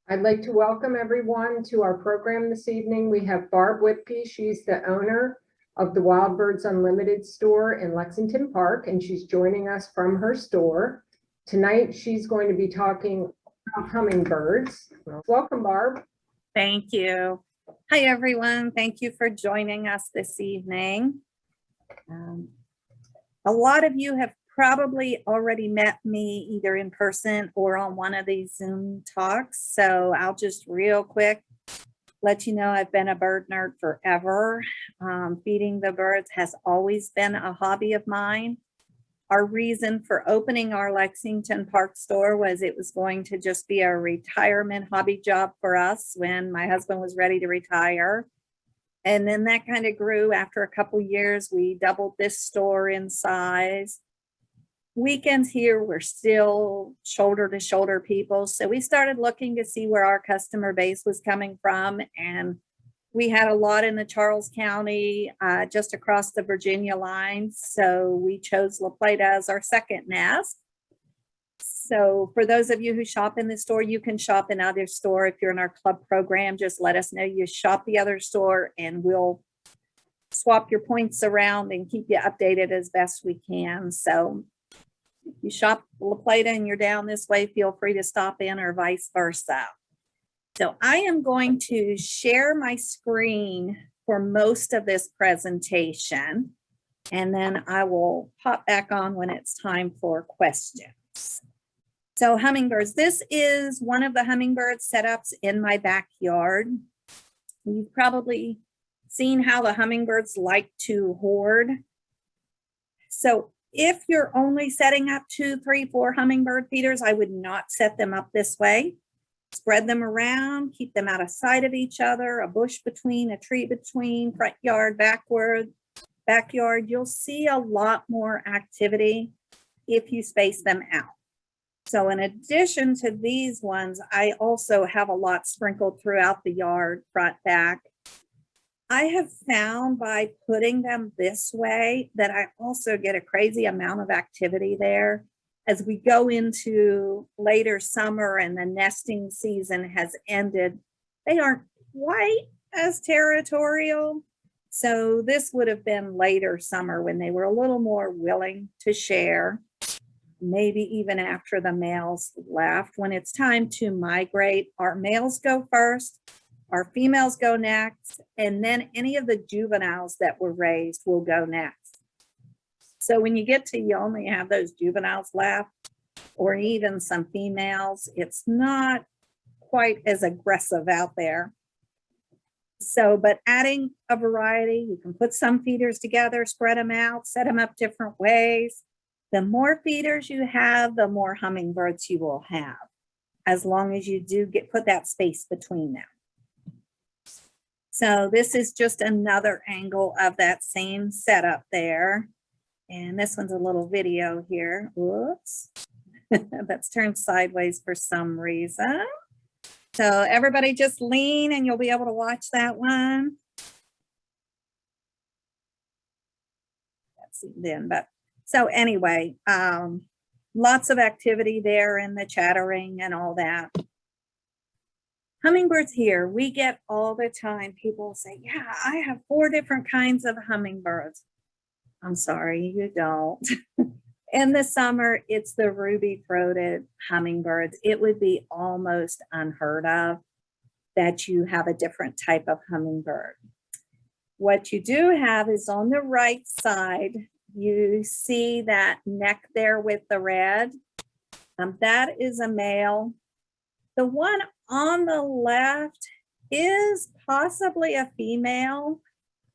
I'd like to welcome everyone to our program this evening. We have Barb Whipkey. She's the owner of the Wild Birds Unlimited store in Lexington Park, and she's joining us from her store. Tonight, she's going to be talking about hummingbirds. Welcome, Barb. Thank you. Hi, everyone. Thank you for joining us this evening. A lot of you have probably already met me either in person or on one of these Zoom talks. So I'll just real quick let you know I've been a bird nerd forever. Feeding the birds has always been a hobby of mine. Our reason for opening our Lexington Park store was it was going to just be a retirement hobby job for us when my husband was ready to retire. And then that kind of grew. After a couple years, we doubled this store in size. Weekends here, we're still shoulder to shoulder people. So we started looking to see where our customer base was coming from. And we had a lot in the Charles County, just across the Virginia line. So we chose LaPlata as our second nest. So for those of you who shop in the store, you can shop in other store. If you're in our club program, just let us know you shop the other store and we'll swap your points around and keep you updated as best we can. So if you shop LaPlata and you're down this way, feel free to stop in or vice versa. So I am going to share my screen for most of this presentation, and then I will pop back on when it's time for questions. So hummingbirds, this is one of the hummingbird setups in my backyard. You've probably seen how the hummingbirds like to hoard. So if you're only setting up 2, 3, 4 hummingbird feeders, I would not set them up this way. Spread them around, keep them out of sight of each other, a bush between, a tree between, front yard, backyard. You'll see a lot more activity if you space them out. So in addition to these ones, I also have a lot sprinkled throughout the yard, front, back. I have found by putting them this way that I also get a crazy amount of activity there. As we go into later summer and the nesting season has ended, they aren't quite as territorial. So this would have been later summer when they were a little more willing to share, maybe even after the males left. When it's time to migrate, our males go first, our females go next, and then any of the juveniles that were raised will go next. So when you get to, you only have those juveniles left, or even some females, it's not quite as aggressive out there. So, but adding a variety, you can put some feeders together, spread them out, set them up different ways. The more feeders you have, the more hummingbirds you will have, as long as you do put that space between them. So this is just another angle of that same setup there. And this one's a little video here. Whoops. That's turned sideways for some reason. So everybody just lean and you'll be able to watch that one. Let's see then, but so anyway, lots of activity there in the chattering and all that. Hummingbirds here, we get all the time people say, yeah, I have 4 different kinds of hummingbirds. I'm sorry, you don't. In the summer, it's the ruby-throated hummingbirds. It would be almost unheard of that you have a different type of hummingbird. What you do have is on the right side, you see that neck there with the red. That is a male. The one on the left is possibly a female.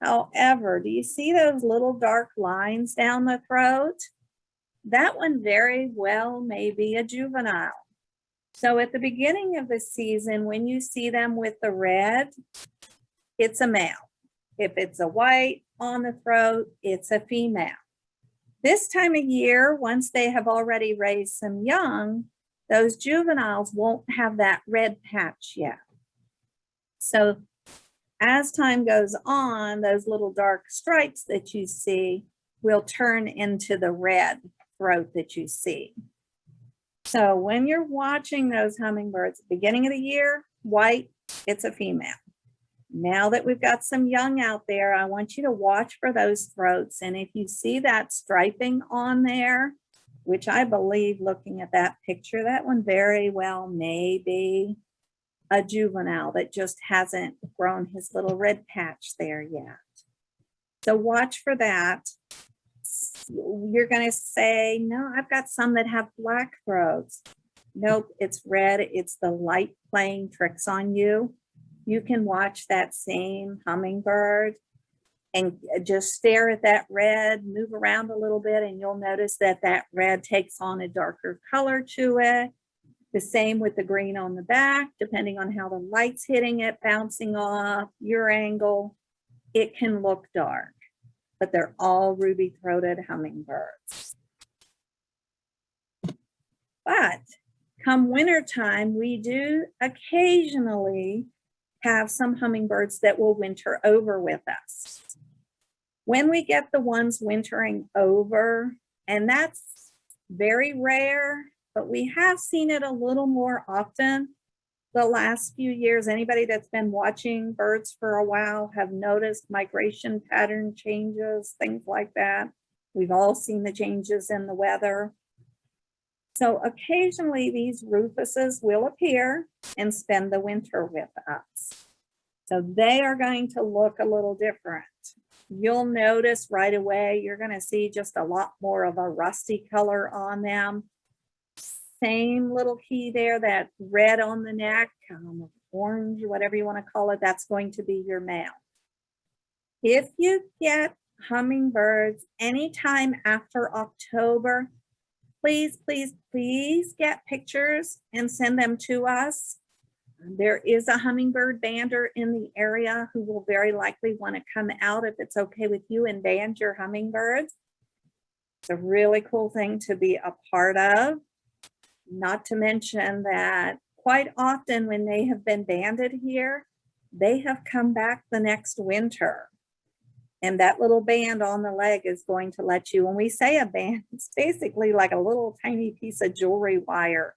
However, do you see those little dark lines down the throat? That one very well may be a juvenile. So at the beginning of the season, when you see them with the red, it's a male. If it's a white on the throat, it's a female. This time of year, once they have already raised some young, those juveniles won't have that red patch yet. So as time goes on, those little dark stripes that you see will turn into the red throat that you see. So when you're watching those hummingbirds, beginning of the year, white, it's a female. Now that we've got some young out there, I want you to watch for those throats. And if you see that striping on there, which I believe looking at that picture, that one very well may be a juvenile that just hasn't grown his little red patch there yet. So watch for that. You're going to say, no, I've got some that have black throats. Nope, it's red. It's the light playing tricks on you. You can watch that same hummingbird and just stare at that red, move around a little bit, and you'll notice that that red takes on a darker color to it. The same with the green on the back, depending on how the light's hitting it, bouncing off your angle, it can look dark, but they're all ruby-throated hummingbirds. But come wintertime, we do occasionally have some hummingbirds that will winter over with us. When we get the ones wintering over, and that's very rare, but we have seen it a little more often the last few years. Anybody that's been watching birds for a while have noticed migration pattern changes, things like that. We've all seen the changes in the weather. So occasionally these rufuses will appear and spend the winter with us. So they are going to look a little different. You'll notice right away, you're going to see just a lot more of a rusty color on them. Same little key there, that red on the neck, orange, whatever you want to call it, that's going to be your male. If you get hummingbirds anytime after October, please, please, please get pictures and send them to us. There is a hummingbird bander in the area who will very likely want to come out, if it's okay with you, and band your hummingbirds. It's a really cool thing to be a part of. Not to mention that quite often when they have been banded here, they have come back the next winter. And that little band on the leg is going to let you, when we say a band, it's basically like a little tiny piece of jewelry wire.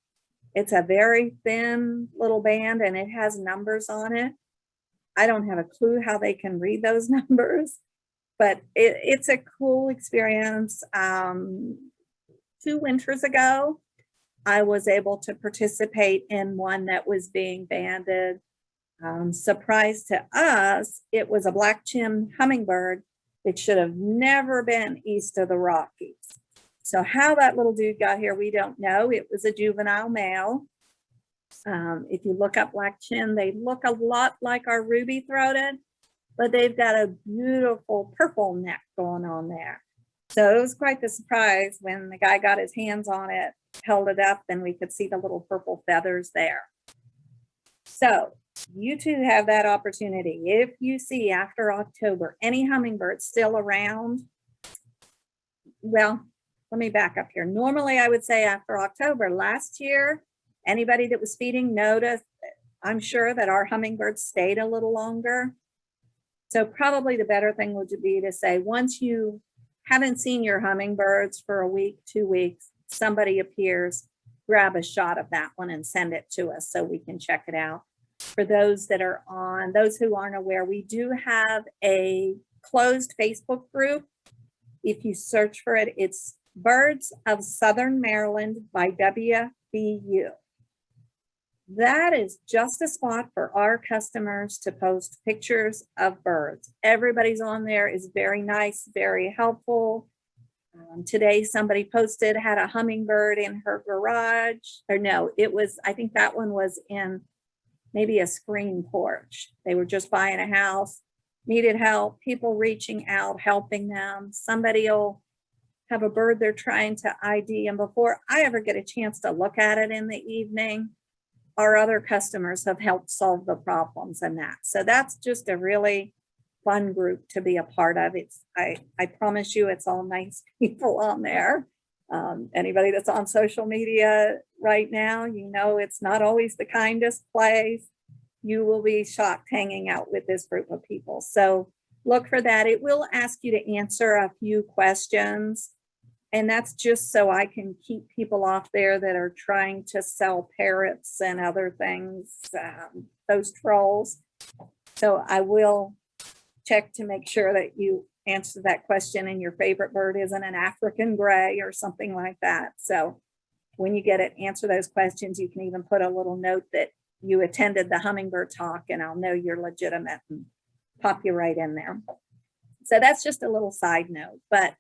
It's a very thin little band and it has numbers on it. I don't have a clue how they can read those numbers, but it's a cool experience. 2 winters ago, I was able to participate in one that was being banded. Surprise to us, it was a black-chinned hummingbird that should have never been east of the Rockies. So how that little dude got here, we don't know. It was a juvenile male. If you look up black-chinned, they look a lot like our ruby-throated, but they've got a beautiful purple neck going on there. So it was quite the surprise when the guy got his hands on it, held it up, and we could see the little purple feathers there. So you too have that opportunity. If you see after October any hummingbirds still around, well, let me back up here. Normally I would say after October. Last year, anybody that was feeding noticed, I'm sure that our hummingbirds stayed a little longer. So probably the better thing would be to say, once you haven't seen your hummingbirds for a week, 2 weeks, somebody appears, grab a shot of that one and send it to us so we can check it out. For those that are on, those who aren't aware, we do have a closed Facebook group. If you search for it, it's Birds of Southern Maryland by WVU. That is just a spot for our customers to post pictures of birds. Everybody's on there, is very nice, very helpful. Today somebody posted, had a hummingbird in her garage, or no, it was, I think that one was in maybe a screen porch. They were just buying a house, needed help, people reaching out, helping them. Somebody will have a bird they're trying to ID, and before I ever get a chance to look at it in the evening, our other customers have helped solve the problems and that. So that's just a really fun group to be a part of. I promise you, it's all nice people on there. Anybody that's on social media right now, you know it's not always the kindest place. You will be shocked hanging out with this group of people. So look for that. It will ask you to answer a few questions. And that's just so I can keep people off there that are trying to sell parrots and other things, those trolls. So I will check to make sure that you answer that question and your favorite bird isn't an African gray or something like that. So when you get it, answer those questions. You can even put a little note that you attended the hummingbird talk, and I'll know you're legitimate and pop you right in there. So that's just a little side note. But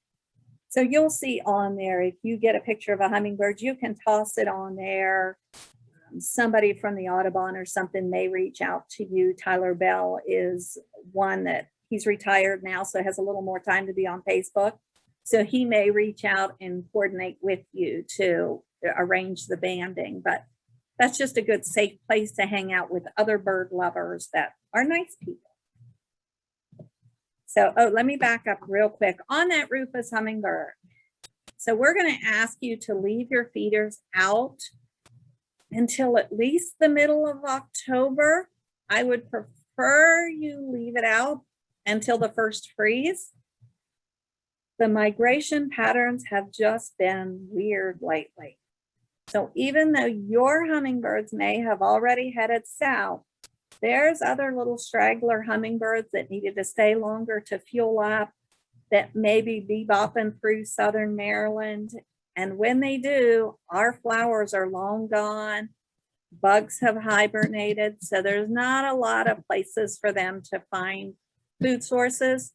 so you'll see on there, if you get a picture of a hummingbird, you can toss it on there. Somebody from the Audubon or something may reach out to you. Tyler Bell is one that he's retired now, so has a little more time to be on Facebook. So he may reach out and coordinate with you to arrange the banding. But that's just a good, safe place to hang out with other bird lovers that are nice people. So, let me back up real quick on that Rufous hummingbird. So we're going to ask you to leave your feeders out until at least the middle of October. I would prefer you leave it out until the first freeze. The migration patterns have just been weird lately. So even though your hummingbirds may have already headed south, there's other little straggler hummingbirds that needed to stay longer to fuel up that maybe bebopping through southern Maryland. And when they do, our flowers are long gone. Bugs have hibernated. So there's not a lot of places for them to find food sources.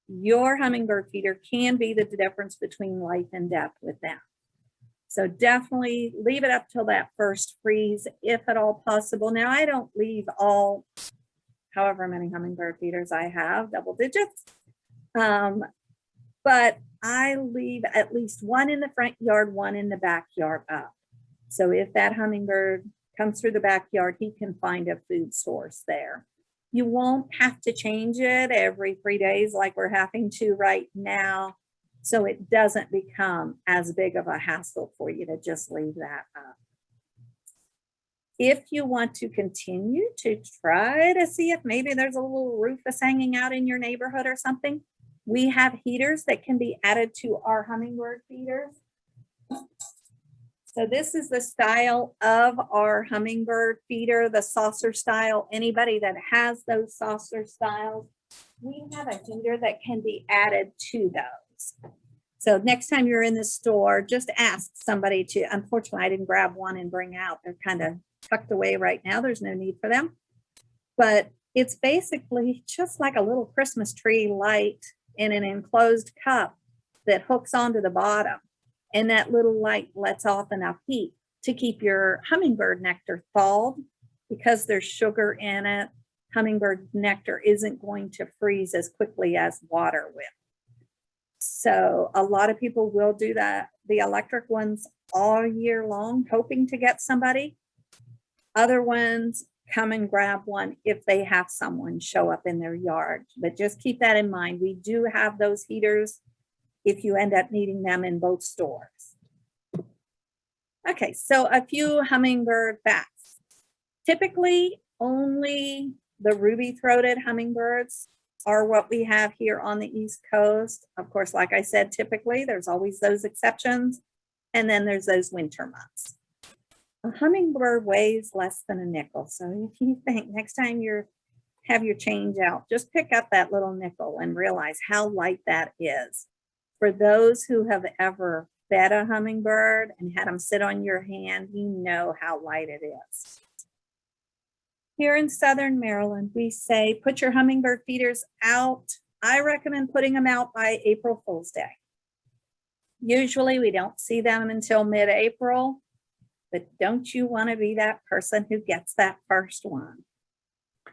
Your hummingbird feeder can be the difference between life and death with them. So definitely leave it up till that first freeze, if at all possible. Now, I don't leave all, however many hummingbird feeders I have, double digits. But I leave at least one in the front yard, one in the backyard up. So if that hummingbird comes through the backyard, he can find a food source there. You won't have to change it every 3 days like we're having to right now. So it doesn't become as big of a hassle for you to just leave that up. If you want to continue to try to see if maybe there's a little rufous hanging out in your neighborhood or something, we have heaters that can be added to our hummingbird feeders. So this is the style of our hummingbird feeder, the saucer style. Anybody that has those saucer styles, we have a heater that can be added to those. So next time you're in the store, just ask somebody to, unfortunately, I didn't grab one and bring out. They're kind of tucked away right now. There's no need for them. But it's basically just like a little Christmas tree light in an enclosed cup that hooks onto the bottom. And that little light lets off enough heat to keep your hummingbird nectar thawed. Because there's sugar in it, hummingbird nectar isn't going to freeze as quickly as water will. So a lot of people will do that, the electric ones all year long, hoping to get somebody. Other ones come and grab one if they have someone show up in their yard. But just keep that in mind. We do have those heaters if you end up needing them in both stores. Okay, so a few hummingbird facts. Typically, only the ruby-throated hummingbirds are what we have here on the East Coast. Of course, like I said, typically there's always those exceptions. And then there's those winter months. A hummingbird weighs less than a nickel. So if you think next time you have your change out, just pick up that little nickel and realize how light that is. For those who have ever fed a hummingbird and had them sit on your hand, you know how light it is. Here in Southern Maryland, we say, put your hummingbird feeders out. I recommend putting them out by April Fool's Day. Usually we don't see them until mid-April, but don't you want to be that person who gets that first one?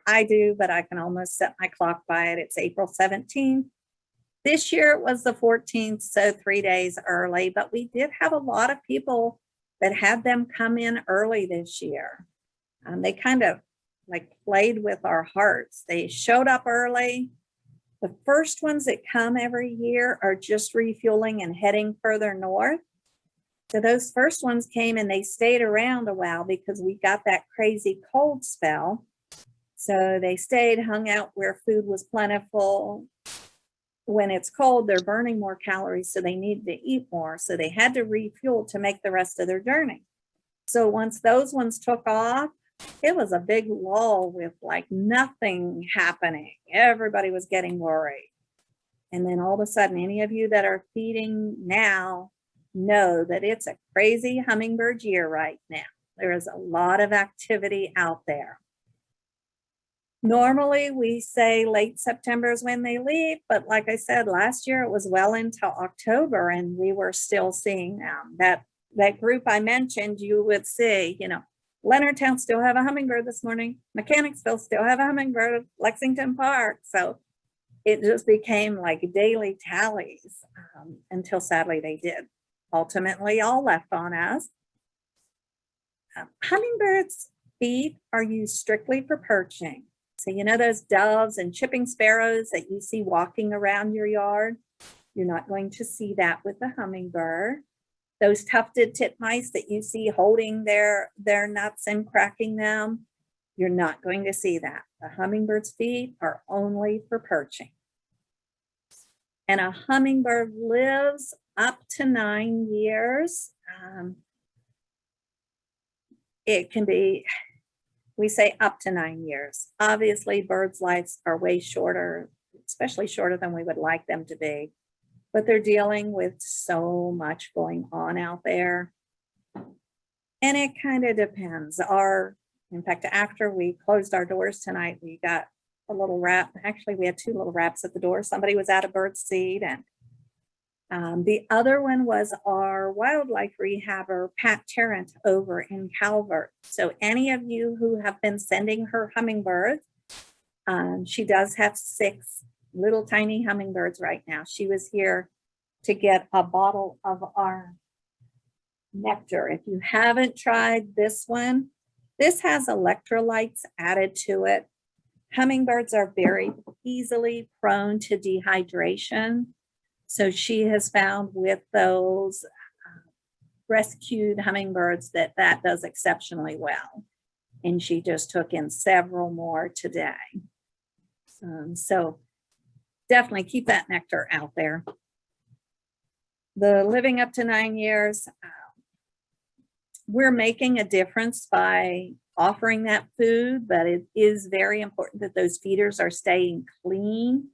I do, but I can almost set my clock by it. It's April 17th. This year it was the 14th, so 3 days early, but we did have a lot of people that had them come in early this year. They kind of like played with our hearts. They showed up early. The first ones that come every year are just refueling and heading further north. So those first ones came and they stayed around a while because we got that crazy cold spell. So they stayed, hung out where food was plentiful. when it's cold, they're burning more calories, so they need to eat more. So they had to refuel to make the rest of their journey. So once those ones took off, it was a big lull with like nothing happening. Everybody was getting worried. And then all of a sudden, any of you that are feeding now know that it's a crazy hummingbird year right now. There is a lot of activity out there. Normally, we say late September is when they leave, but like I said, last year it was well into October and we were still seeing them. That group I mentioned, you would see, you know, Leonardtown still have a hummingbird this morning. Mechanicsville still have a hummingbird. Lexington Park. So it just became like daily tallies until sadly they did. Ultimately, all left on us. Hummingbirds' feet are used strictly for perching. So you know those doves and chipping sparrows that you see walking around your yard? You're not going to see that with the hummingbird. Those tufted titmice that you see holding their nuts and cracking them, you're not going to see that. The hummingbird's feet are only for perching. And a hummingbird lives up to 9 years. It can be, we say up to 9 years. Obviously, birds' lives are way shorter, especially shorter than we would like them to be. But they're dealing with so much going on out there. And it kind of depends. In fact, after we closed our doors tonight, we got a little wrap. Actually, we had 2 little wraps at the door. Somebody was out of bird seed. And the other one was our wildlife rehabber, Pat Tarrant, over in Calvert. So any of you who have been sending her hummingbirds, she does have 6 little tiny hummingbirds right now. She was here to get a bottle of our nectar. If you haven't tried this one, this has electrolytes added to it. Hummingbirds are very easily prone to dehydration. So she has found with those rescued hummingbirds that does exceptionally well. And she just took in several more today. So definitely keep that nectar out there. The living up to 9 years, we're making a difference by offering that food, but it is very important that those feeders are staying clean.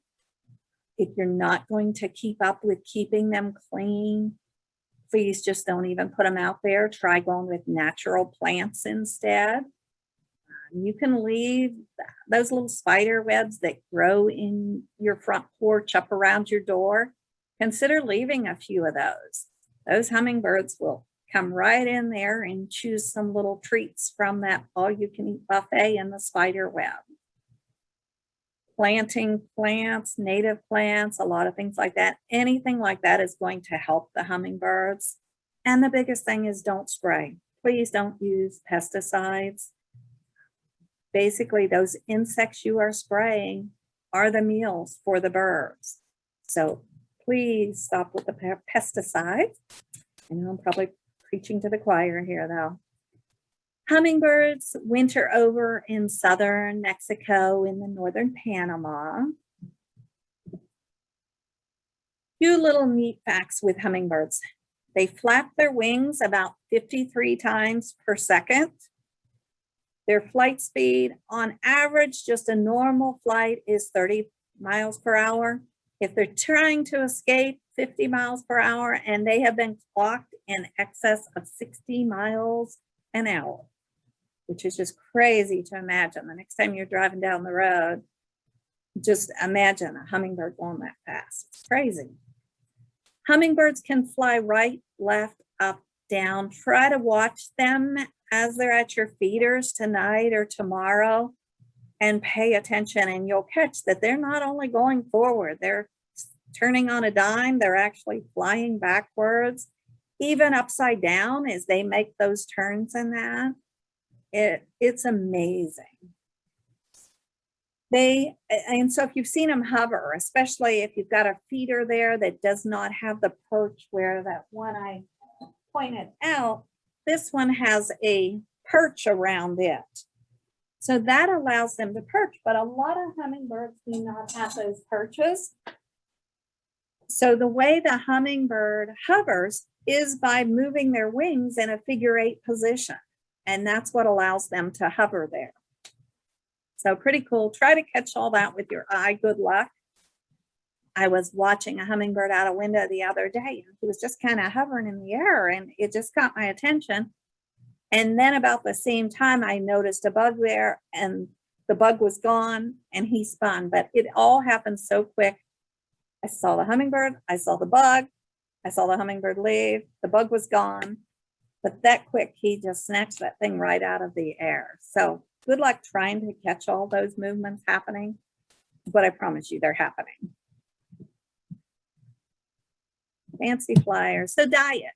If you're not going to keep up with keeping them clean, please just don't even put them out there. Try going with natural plants instead. You can leave those little spider webs that grow in your front porch up around your door. Consider leaving a few of those. Those hummingbirds will come right in there and choose some little treats from that all-you-can-eat buffet in the spider web. Planting plants, native plants, a lot of things like that. Anything like that is going to help the hummingbirds. And the biggest thing is don't spray. Please don't use pesticides. Basically, those insects you are spraying are the meals for the birds. So please stop with the pesticides. I know I'm probably preaching to the choir here, though. Hummingbirds winter over in southern Mexico, in the northern Panama. Few little neat facts with hummingbirds. They flap their wings about 53 times per second. Their flight speed, on average, just a normal flight is 30 miles per hour. If they're trying to escape, 50 miles per hour, and they have been clocked in excess of 60 miles an hour, which is just crazy to imagine. The next time you're driving down the road, just imagine a hummingbird going that fast. It's crazy. Hummingbirds can fly right, left, up, down. Try to watch them as they're at your feeders tonight or tomorrow and pay attention, and you'll catch that they're not only going forward, they're turning on a dime, they're actually flying backwards, even upside down as they make those turns and that. It's amazing. And so if you've seen them hover, especially if you've got a feeder there that does not have the perch where that one I pointed out, this one has a perch around it. So that allows them to perch, but a lot of hummingbirds do not have those perches. So the way the hummingbird hovers is by moving their wings in a figure-8 position. And that's what allows them to hover there. So pretty cool. Try to catch all that with your eye. Good luck. I was watching a hummingbird out a window the other day. He was just kind of hovering in the air and it just caught my attention. And then about the same time, I noticed a bug there and the bug was gone and he spun, but it all happened so quick. I saw the hummingbird, I saw the bug, I saw the hummingbird leave, the bug was gone, but that quick, he just snatched that thing right out of the air. So good luck trying to catch all those movements happening, but I promise you they're happening. Fancy flyers. So diet.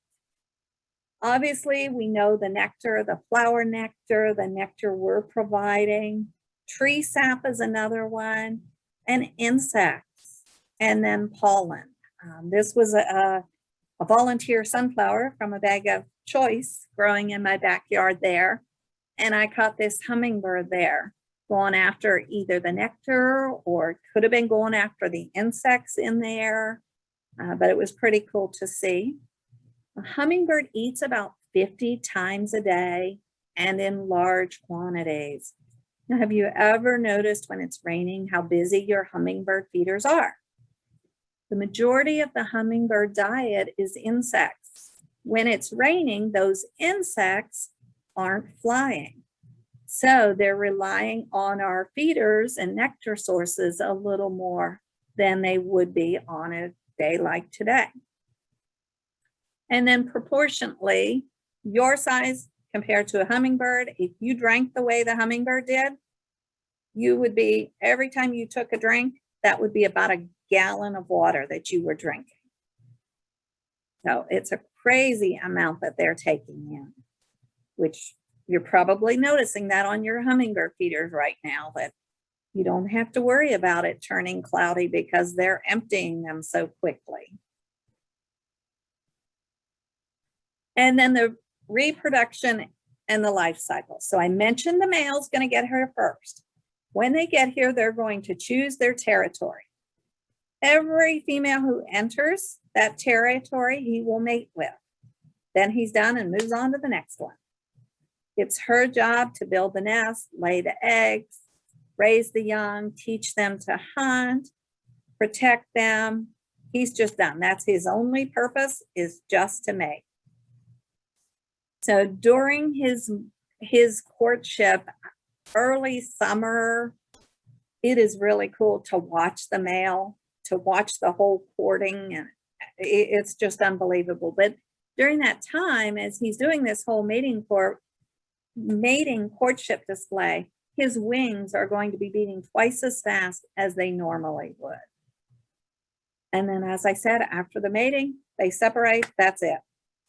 Obviously, we know the nectar, the flower nectar, the nectar we're providing. Tree sap is another one, and insects, and then pollen. This was a volunteer sunflower from a bag of choice growing in my backyard there. And I caught this hummingbird there going after either the nectar or could have been going after the insects in there. But it was pretty cool to see. A hummingbird eats about 50 times a day and in large quantities. Now, have you ever noticed when it's raining how busy your hummingbird feeders are? The majority of the hummingbird diet is insects. When it's raining, those insects aren't flying. So they're relying on our feeders and nectar sources a little more than they would be on a day like today. And then proportionately, your size compared to a hummingbird, if you drank the way the hummingbird did, you would be, every time you took a drink, that would be about a gallon of water that you were drinking. So it's a crazy amount that they're taking in, which you're probably noticing that on your hummingbird feeders right now, that you don't have to worry about it turning cloudy because they're emptying them so quickly. And then the reproduction and the life cycle. So I mentioned the male's going to get here first. When they get here, they're going to choose their territory. Every female who enters that territory, he will mate with. Then he's done and moves on to the next one. It's her job to build the nest, lay the eggs, raise the young, teach them to hunt, protect them. He's just done. That's his only purpose, is just to mate. So during his courtship, early summer, it is really cool to watch the male, to watch the whole courting, and it's just unbelievable. But during that time, as he's doing this whole mating courtship display, his wings are going to be beating twice as fast as they normally would. And then, as I said, after the mating, they separate. That's it.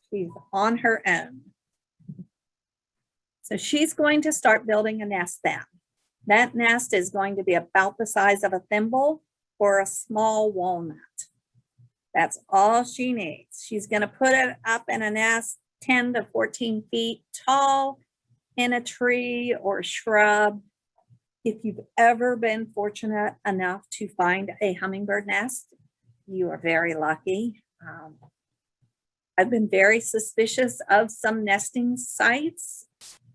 She's on her own. So she's going to start building a nest then. That nest is going to be about the size of a thimble or a small walnut. That's all she needs. She's going to put it up in a nest 10 to 14 feet tall in a tree or shrub. If you've ever been fortunate enough to find a hummingbird nest, you are very lucky. I've been very suspicious of some nesting sites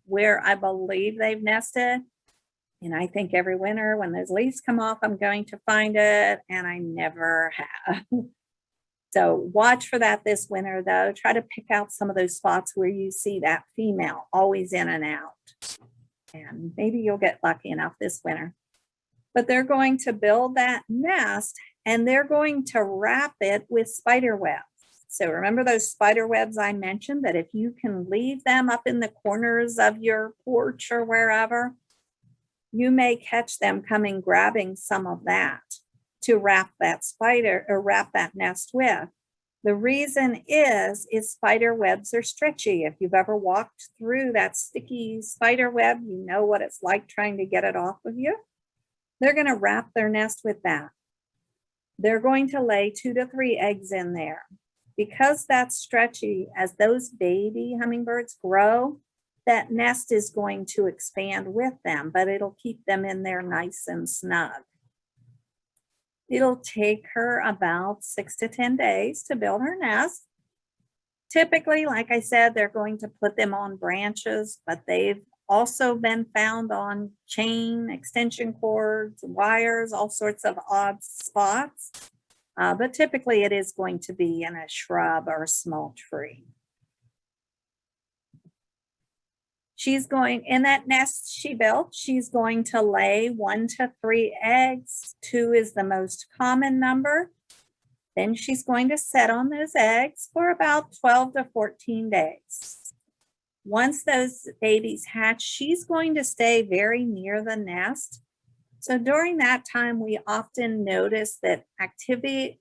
where I believe they've nested. And I think every winter when those leaves come off, I'm going to find it, and I never have. So watch for that this winter, though. Try to pick out some of those spots where you see that female always in and out. And maybe you'll get lucky enough this winter. But they're going to build that nest, and they're going to wrap it with spider webs. So remember those spider webs I mentioned, that if you can leave them up in the corners of your porch or wherever, you may catch them coming grabbing some of that to wrap that spider or wrap that nest with. The reason is spider webs are stretchy. If you've ever walked through that sticky spider web, you know what it's like trying to get it off of you. They're going to wrap their nest with that. They're going to lay 2 to 3 eggs in there. Because that's stretchy, as those baby hummingbirds grow, that nest is going to expand with them, but it'll keep them in there nice and snug. It'll take her about 6 to 10 days to build her nest. Typically, like I said, they're going to put them on branches, but they've also been found on chain, extension cords, wires, all sorts of odd spots. But typically it is going to be in a shrub or a small tree. She's going, in that nest she built, she's going to lay 1 to 3 eggs. 2 is the most common number. Then she's going to set on those eggs for about 12 to 14 days. Once those babies hatch, she's going to stay very near the nest. So during that time, we often notice that activity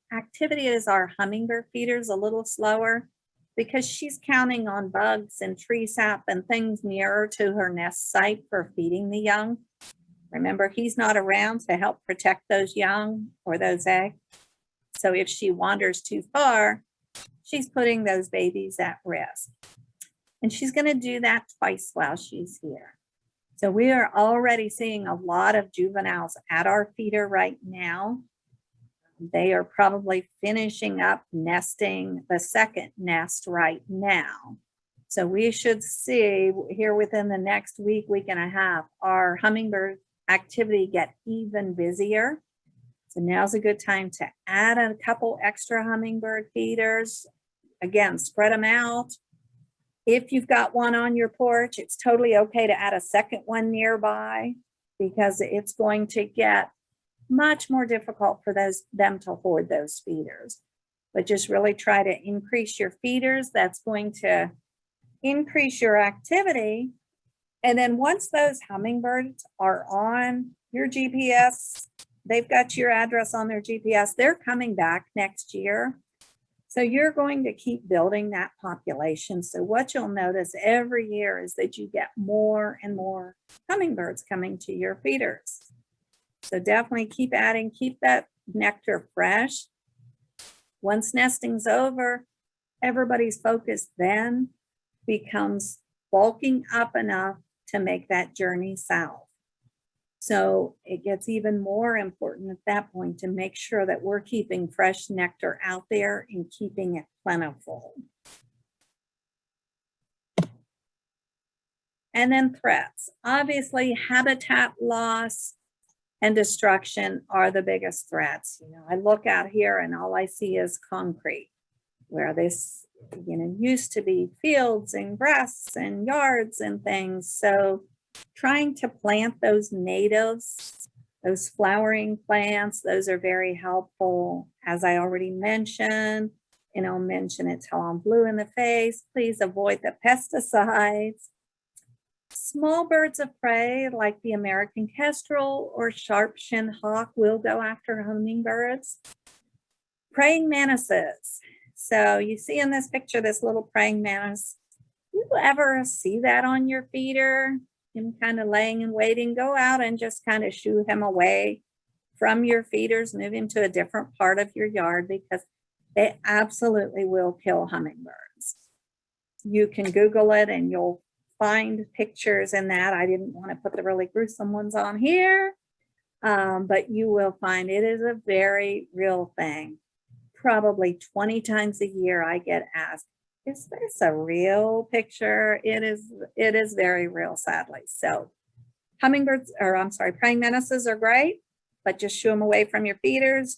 is our hummingbird feeders a little slower because she's counting on bugs and tree sap and things nearer to her nest site for feeding the young. Remember, he's not around to help protect those young or those eggs. So if she wanders too far, she's putting those babies at risk. And she's going to do that twice while she's here. So we are already seeing a lot of juveniles at our feeder right now. They are probably finishing up nesting the second nest right now. So we should see here within the next week, week and a half, our hummingbird activity get even busier. So now's a good time to add a couple extra hummingbird feeders. Again, spread them out. If you've got one on your porch, it's totally okay to add a second one nearby because it's going to get much more difficult for them to hoard those feeders. But just really try to increase your feeders. That's going to increase your activity. And then once those hummingbirds are on your GPS, they've got your address on their GPS, they're coming back next year. So you're going to keep building that population. So what you'll notice every year is that you get more and more hummingbirds coming to your feeders. So definitely keep adding, keep that nectar fresh. Once nesting's over, everybody's focus then becomes bulking up enough to make that journey south. So it gets even more important at that point to make sure that we're keeping fresh nectar out there and keeping it plentiful. And then threats. Obviously, habitat loss and destruction are the biggest threats. You know, I look out here and all I see is concrete, where this, used to be fields and grass and yards and things. So trying to plant those natives, those flowering plants, those are very helpful. As I already mentioned, and I'll mention it till I'm blue in the face, please avoid the pesticides. Small birds of prey like the American kestrel or sharp-shinned hawk will go after hummingbirds. Praying mantises. So you see in this picture, this little praying mantis. You ever see that on your feeder? Him kind of laying and waiting, go out and just kind of shoo him away from your feeders, move him to a different part of your yard because they absolutely will kill hummingbirds. You can Google it and you'll find pictures in that. I didn't want to put the really gruesome ones on here, but you will find it is a very real thing. Probably 20 times a year I get asked, is this a real picture? It is very real, sadly. So praying mantises are great, but just shoo them away from your feeders.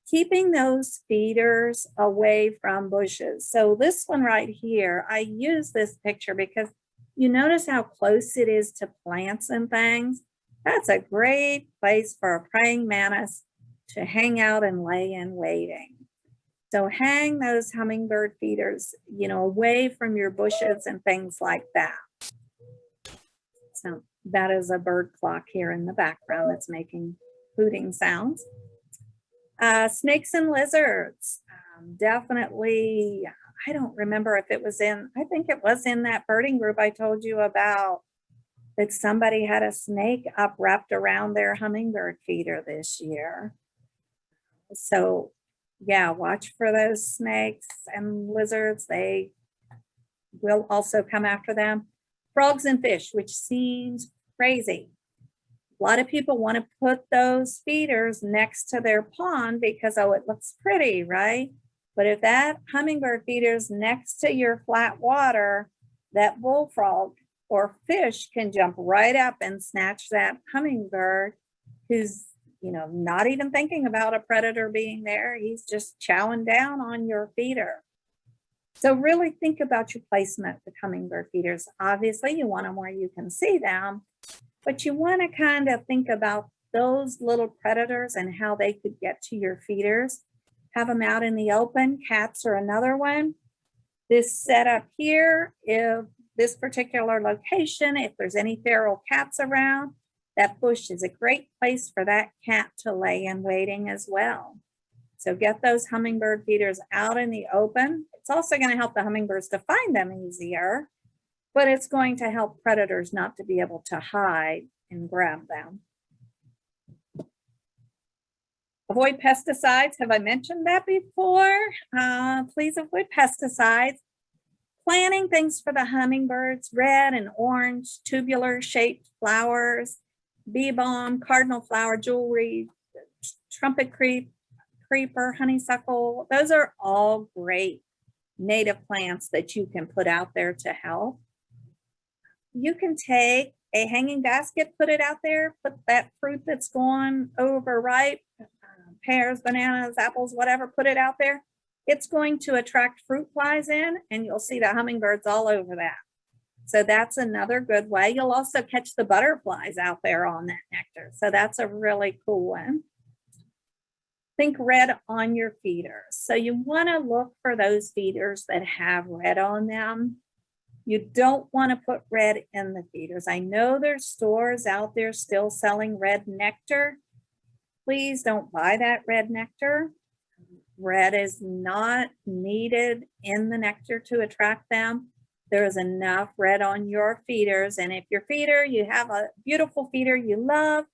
Keeping those feeders away from bushes. So this one right here, I use this picture because you notice how close it is to plants and things. That's a great place for a praying mantis to hang out and lay in waiting. So hang those hummingbird feeders, away from your bushes and things like that. So that is a bird clock here in the background that's making hooting sounds. Snakes and lizards, definitely. I don't remember if it was I think it was in that birding group I told you about that somebody had a snake wrapped around their hummingbird feeder this year. So yeah, watch for those snakes and lizards. They will also come after them. Frogs and fish, which seems crazy. A lot of people want to put those feeders next to their pond because, oh, it looks pretty, right? But if that hummingbird feeder's next to your flat water, that bullfrog or fish can jump right up and snatch that hummingbird who's, not even thinking about a predator being there. He's just chowing down on your feeder. So really think about your placement with hummingbird feeders. Obviously, you want them where you can see them, but you want to kind of think about those little predators and how they could get to your feeders. Have them out in the open. Cats are another one. This setup here, if this particular location, if there's any feral cats around, that bush is a great place for that cat to lay in waiting as well. So get those hummingbird feeders out in the open. It's also going to help the hummingbirds to find them easier, but it's going to help predators not to be able to hide and grab them. Avoid pesticides. Have I mentioned that before? Please avoid pesticides. Planting things for the hummingbirds, red and orange, tubular shaped flowers, bee balm, cardinal flower, jewelry, trumpet creeper, honeysuckle. Those are all great native plants that you can put out there to help. You can take a hanging basket, put it out there, put that fruit that's gone overripe, pears, bananas, apples, whatever, put it out there. It's going to attract fruit flies in, and you'll see the hummingbirds all over that. So that's another good way. You'll also catch the butterflies out there on that nectar. So that's a really cool one. Think red on your feeders. So you want to look for those feeders that have red on them. You don't want to put red in the feeders. I know there's stores out there still selling red nectar. Please don't buy that red nectar. Red is not needed in the nectar to attract them. There is enough red on your feeders. And if your feeder, you have a beautiful feeder you love,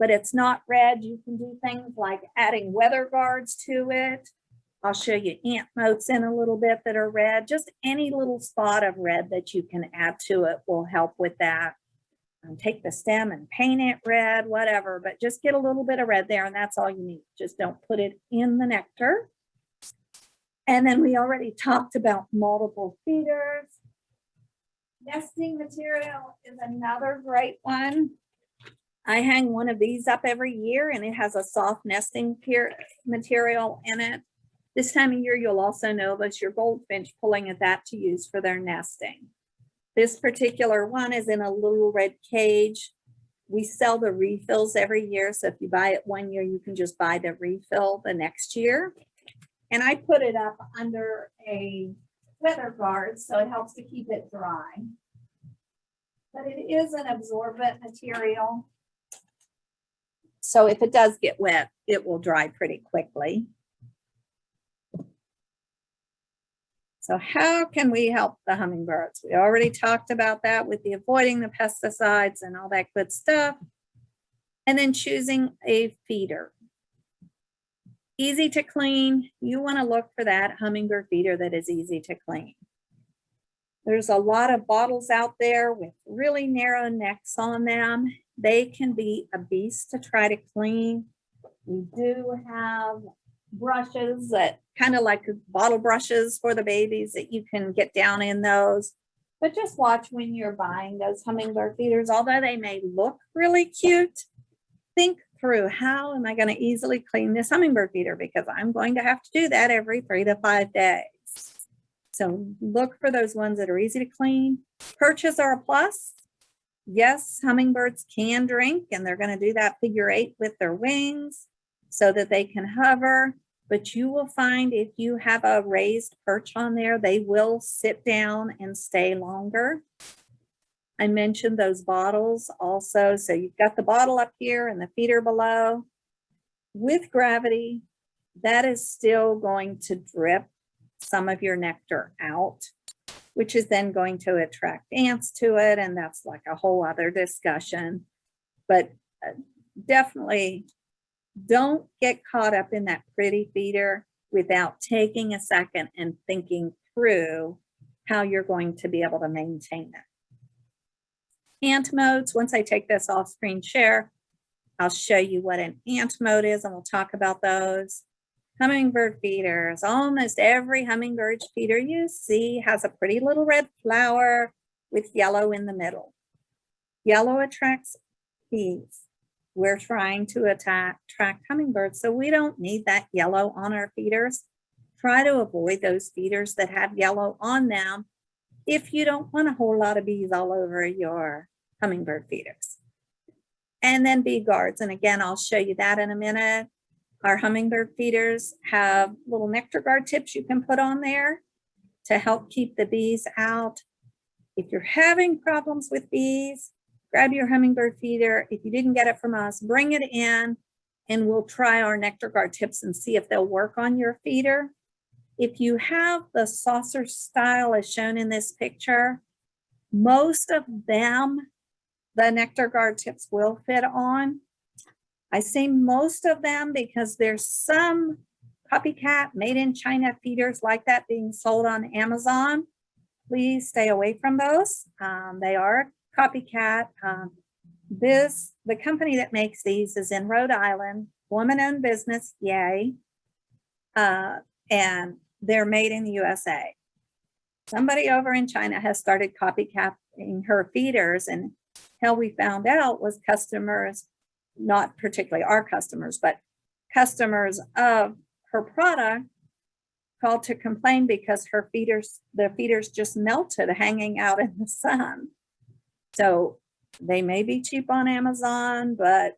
but it's not red, you can do things like adding weather guards to it. I'll show you ant motes in a little bit that are red. Just any little spot of red that you can add to it will help with that. Take the stem and paint it red, whatever, but just get a little bit of red there, and that's all you need. Just don't put it in the nectar. And then we already talked about multiple feeders. Nesting material is another great one. I hang one of these up every year, and it has a soft nesting material in it. This time of year, you'll also notice your goldfinch pulling at that to use for their nesting. This particular one is in a little red cage. We sell the refills every year. So if you buy it one year, you can just buy the refill the next year. And I put it up under a weather guard, so it helps to keep it dry. But it is an absorbent material. So if it does get wet, it will dry pretty quickly. So how can we help the hummingbirds? We already talked about that with the avoiding the pesticides and all that good stuff. And then choosing a feeder. Easy to clean. You want to look for that hummingbird feeder that is easy to clean. There's a lot of bottles out there with really narrow necks on them. They can be a beast to try to clean. We do have brushes that kind of like bottle brushes for the babies that you can get down in those. But just watch when you're buying those hummingbird feeders. Although they may look really cute, think through, how am I going to easily clean this hummingbird feeder? Because I'm going to have to do that every 3 to 5 days. So look for those ones that are easy to clean. Perches are a plus. Yes, hummingbirds can drink, and they're going to do that figure 8 with their wings so that they can hover. But you will find if you have a raised perch on there, they will sit down and stay longer. I mentioned those bottles also. So you've got the bottle up here and the feeder below. With gravity, that is still going to drip some of your nectar out, which is then going to attract ants to it. And that's like a whole other discussion. But definitely don't get caught up in that pretty feeder without taking a second and thinking through how you're going to be able to maintain it. Ant modes, once I take this off screen share, I'll show you what an ant mode is and we'll talk about those. Hummingbird feeders. Almost every hummingbird feeder you see has a pretty little red flower with yellow in the middle. Yellow attracts bees. We're trying to attract hummingbirds, so we don't need that yellow on our feeders. Try to avoid those feeders that have yellow on them if you don't want a whole lot of bees all over your hummingbird feeders. And then bee guards, and again, I'll show you that in a minute. Our hummingbird feeders have little nectar guard tips you can put on there to help keep the bees out. If you're having problems with bees, grab your hummingbird feeder. If you didn't get it from us, bring it in and we'll try our nectar guard tips and see if they'll work on your feeder. If you have the saucer style as shown in this picture, most of them, the nectar guard tips will fit on. I say most of them because there's some copycat made in China feeders like that being sold on Amazon. Please stay away from those. They are copycat. The company that makes these is in Rhode Island, woman-owned business, yay. And they're made in the USA. Somebody over in China has started copycatting her feeders, and how we found out was customers, not particularly our customers, but customers of her product called to complain because the feeders just melted hanging out in the sun. So they may be cheap on Amazon, but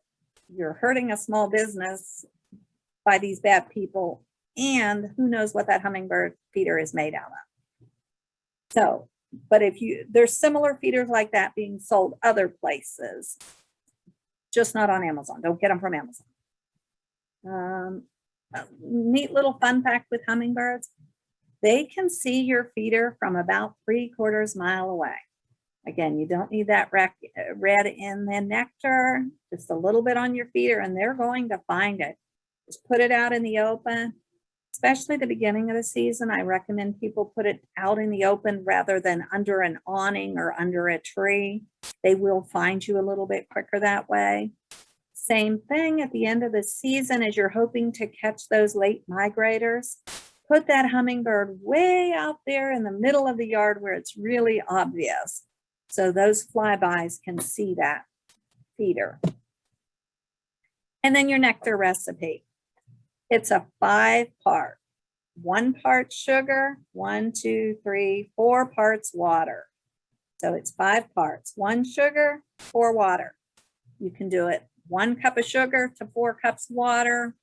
you're hurting a small business by these bad people, and who knows what that hummingbird feeder is made out of. So, but there's similar feeders like that being sold other places, just not on Amazon. Don't get them from Amazon. A neat little fun fact with hummingbirds, they can see your feeder from about 3/4 mile away. Again, you don't need that red in the nectar, just a little bit on your feeder and they're going to find it. Just put it out in the open, especially the beginning of the season. I recommend people put it out in the open rather than under an awning or under a tree. They will find you a little bit quicker that way. Same thing at the end of the season as you're hoping to catch those late migrators. Put that hummingbird way out there in the middle of the yard where it's really obvious, so those flybys can see that feeder. And then your nectar recipe. It's a 5-part. 1 part sugar, 1, 2, 3, 4 parts water. So it's 5 parts. 1 sugar, 4 water. You can do it 1 cup of sugar to 4 cups water,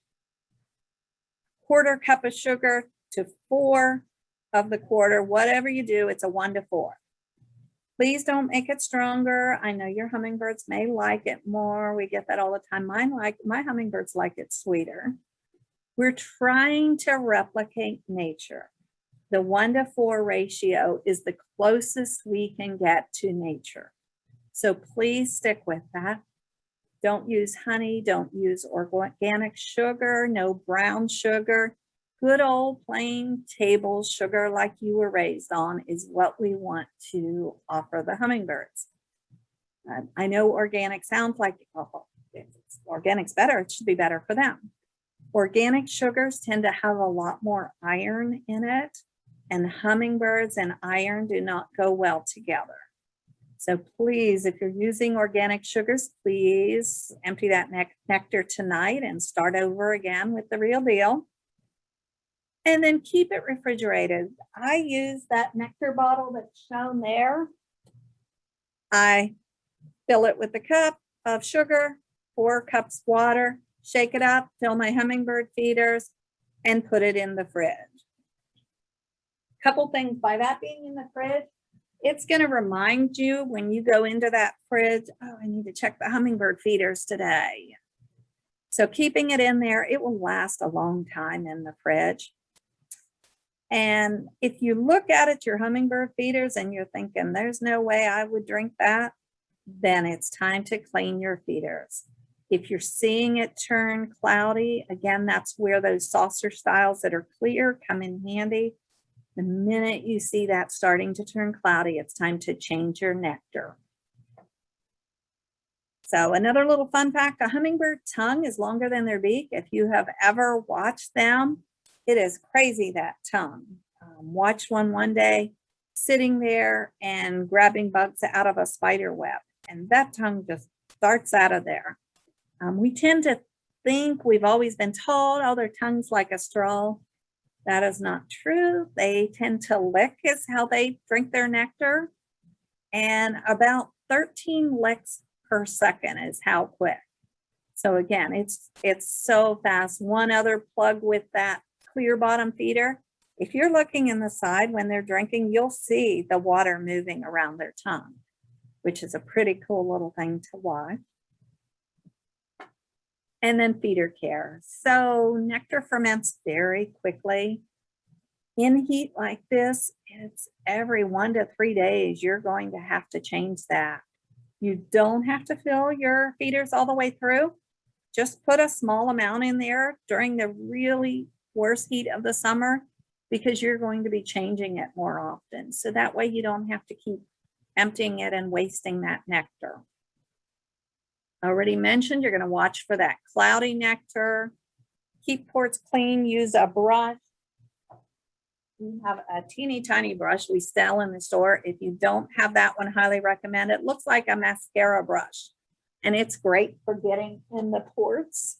1/4 cup of sugar to 4 of the quarter. Whatever you do, it's a 1 to 4. Please don't make it stronger. I know your hummingbirds may like it more. We get that all the time. My hummingbirds like it sweeter. We're trying to replicate nature. The 1 to 4 ratio is the closest we can get to nature. So please stick with that. Don't use honey, don't use organic sugar, no brown sugar. Good old plain table sugar like you were raised on is what we want to offer the hummingbirds. I know organic sounds like, oh, if organic's better, it should be better for them. Organic sugars tend to have a lot more iron in it, and hummingbirds and iron do not go well together. So please, if you're using organic sugars, please empty that nectar tonight and start over again with the real deal. And then keep it refrigerated. I use that nectar bottle that's shown there. I fill it with a cup of sugar, 4 cups water, shake it up, fill my hummingbird feeders, and put it in the fridge. Couple things by that being in the fridge, it's going to remind you when you go into that fridge, oh, I need to check the hummingbird feeders today. So keeping it in there, it will last a long time in the fridge. And if you look at your hummingbird feeders and you're thinking, there's no way I would drink that, then it's time to clean your feeders. If you're seeing it turn cloudy, again, that's where those saucer styles that are clear come in handy. The minute you see that starting to turn cloudy, it's time to change your nectar. So another little fun fact, a hummingbird tongue is longer than their beak. If you have ever watched them, it is crazy, that tongue. Watch one day sitting there and grabbing bugs out of a spider web, and that tongue just starts out of there. We tend to think, we've always been told, oh, their tongue's like a straw. That is not true. They tend to lick is how they drink their nectar. And about 13 licks per second is how quick. So again, it's so fast. One other plug with that clear bottom feeder. If you're looking in the side when they're drinking, you'll see the water moving around their tongue, which is a pretty cool little thing to watch. And then feeder care. So nectar ferments very quickly. In heat like this, it's every 1 to 3 days, you're going to have to change that. You don't have to fill your feeders all the way through. Just put a small amount in there during the really worst heat of the summer, because you're going to be changing it more often. So that way you don't have to keep emptying it and wasting that nectar. Already mentioned, you're going to watch for that cloudy nectar. Keep ports clean, use a brush. We have a teeny tiny brush we sell in the store. If you don't have that one, highly recommend it. Looks like a mascara brush, and it's great for getting in the ports.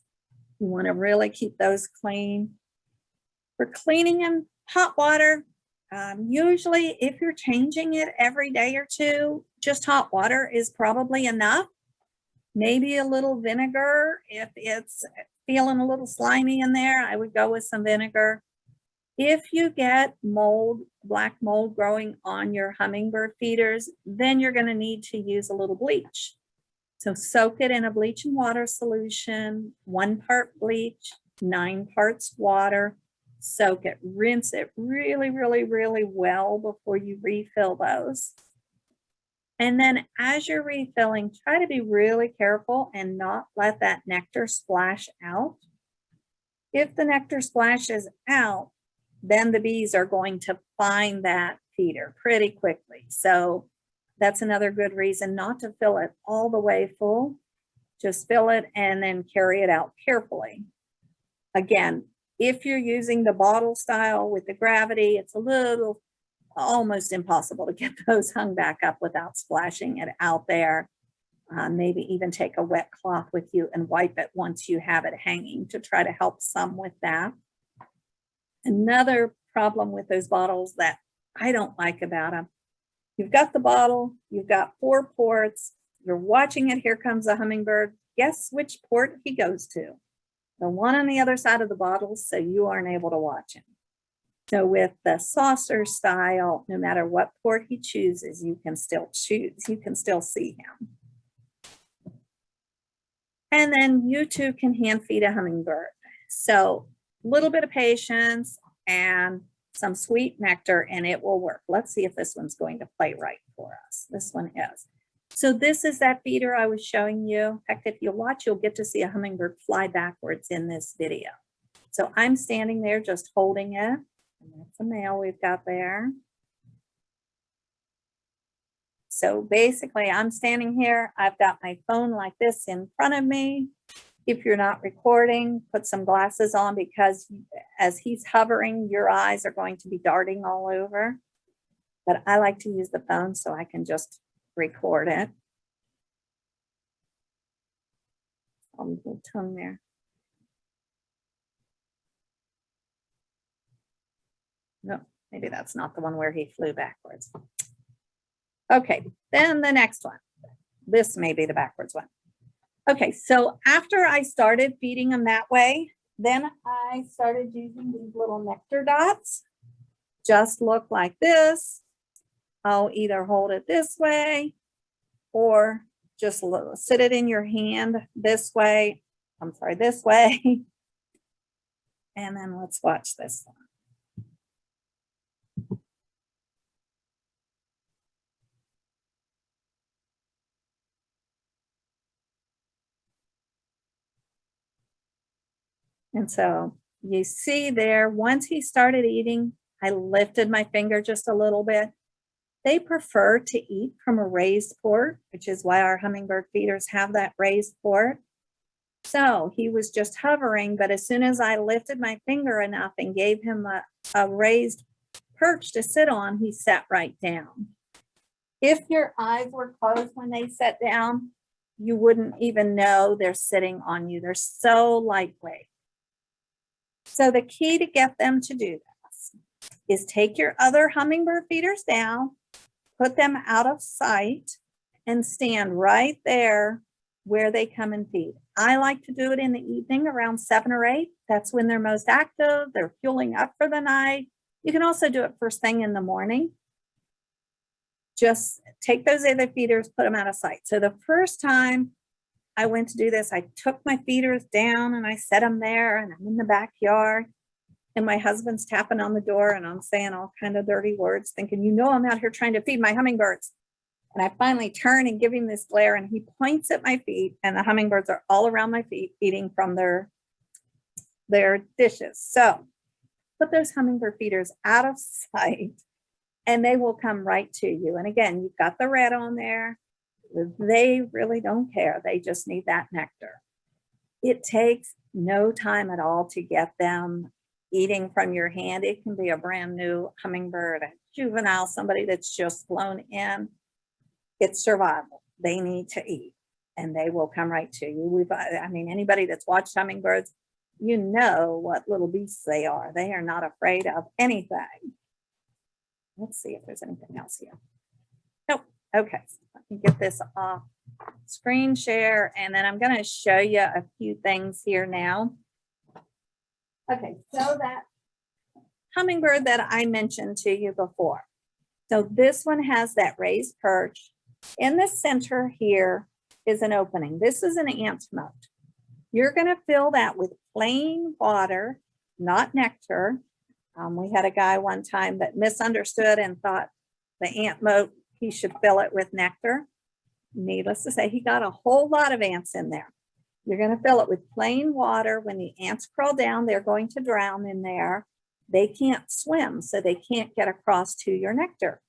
You want to really keep those clean. For cleaning in hot water, usually if you're changing it every day or two, just hot water is probably enough. Maybe a little vinegar. If it's feeling a little slimy in there, I would go with some vinegar. If you get mold, black mold growing on your hummingbird feeders, then you're going to need to use a little bleach. So soak it in a bleach and water solution, 1 part bleach, 9 parts water. Soak it, rinse it really, really, really well before you refill those. And then as you're refilling, try to be really careful and not let that nectar splash out. If the nectar splashes out, then the bees are going to find that feeder pretty quickly. So that's another good reason not to fill it all the way full. Just fill it and then carry it out carefully. Again, if you're using the bottle style with the gravity, it's a little almost impossible to get those hung back up without splashing it out there. Maybe even take a wet cloth with you and wipe it once you have it hanging to try to help some with that. Another problem with those bottles that I don't like about them, you've got the bottle, you've got 4 ports, you're watching it, here comes a hummingbird. Guess which port he goes to? The one on the other side of the bottle, so you aren't able to watch him. So with the saucer style, no matter what port he chooses, you can still see him. And then you too can hand feed a hummingbird. So a little bit of patience and some sweet nectar and it will work. Let's see if this one's going to play right for us. This one is. So this is that feeder I was showing you. In fact, if you watch, you'll get to see a hummingbird fly backwards in this video. So I'm standing there just holding it. And that's a male we've got there. So basically I'm standing here. I've got my phone like this in front of me. If you're not recording, put some glasses on, because as he's hovering, your eyes are going to be darting all over. But I like to use the phone so I can just record it. Little tongue there. No, maybe that's not the one where he flew backwards. Okay, then the next one. This may be the backwards one. Okay, so after I started feeding them that way, then I started using these little nectar dots. Just look like this. I'll either hold it this way or just sit it in your hand this way. I'm sorry, this way. And then let's watch this one. And so you see there, once he started eating, I lifted my finger just a little bit. They prefer to eat from a raised port, which is why our hummingbird feeders have that raised port. So he was just hovering, but as soon as I lifted my finger enough and gave him a raised perch to sit on, he sat right down. If your eyes were closed when they sat down, you wouldn't even know they're sitting on you. They're so lightweight. So the key to get them to do this is take your other hummingbird feeders down, put them out of sight, and stand right there where they come and feed. I like to do it in the evening around 7 or 8. That's when they're most active. They're fueling up for the night. You can also do it first thing in the morning. Just take those other feeders, put them out of sight. So the first time I went to do this, I took my feeders down and I set them there, and I'm in the backyard, and my husband's tapping on the door and I'm saying all kind of dirty words, thinking, you know, I'm out here trying to feed my hummingbirds. And I finally turn and give him this glare, and he points at my feet, and the hummingbirds are all around my feet eating from their dishes. So put those hummingbird feeders out of sight and they will come right to you. And again, you've got the red on there. They really don't care. They just need that nectar. It takes no time at all to get them eating from your hand. It can be a brand new hummingbird, a juvenile, somebody that's just flown in. It's survival. They need to eat and they will come right to you. I mean, anybody that's watched hummingbirds, you know what little beasts they are. They are not afraid of anything. Let's see if there's anything else here. Nope. Okay. So let me get this off screen share, and then I'm going to show you a few things here now. Okay. So that hummingbird that I mentioned to you before. So this one has that raised perch. In the center here is an opening. This is an ant moat. You're going to fill that with plain water, not nectar. We had a guy one time that misunderstood and thought the ant moat, he should fill it with nectar. Needless to say, he got a whole lot of ants in there. You're going to fill it with plain water. When the ants crawl down, they're going to drown in there. They can't swim, so they can't get across to your nectar.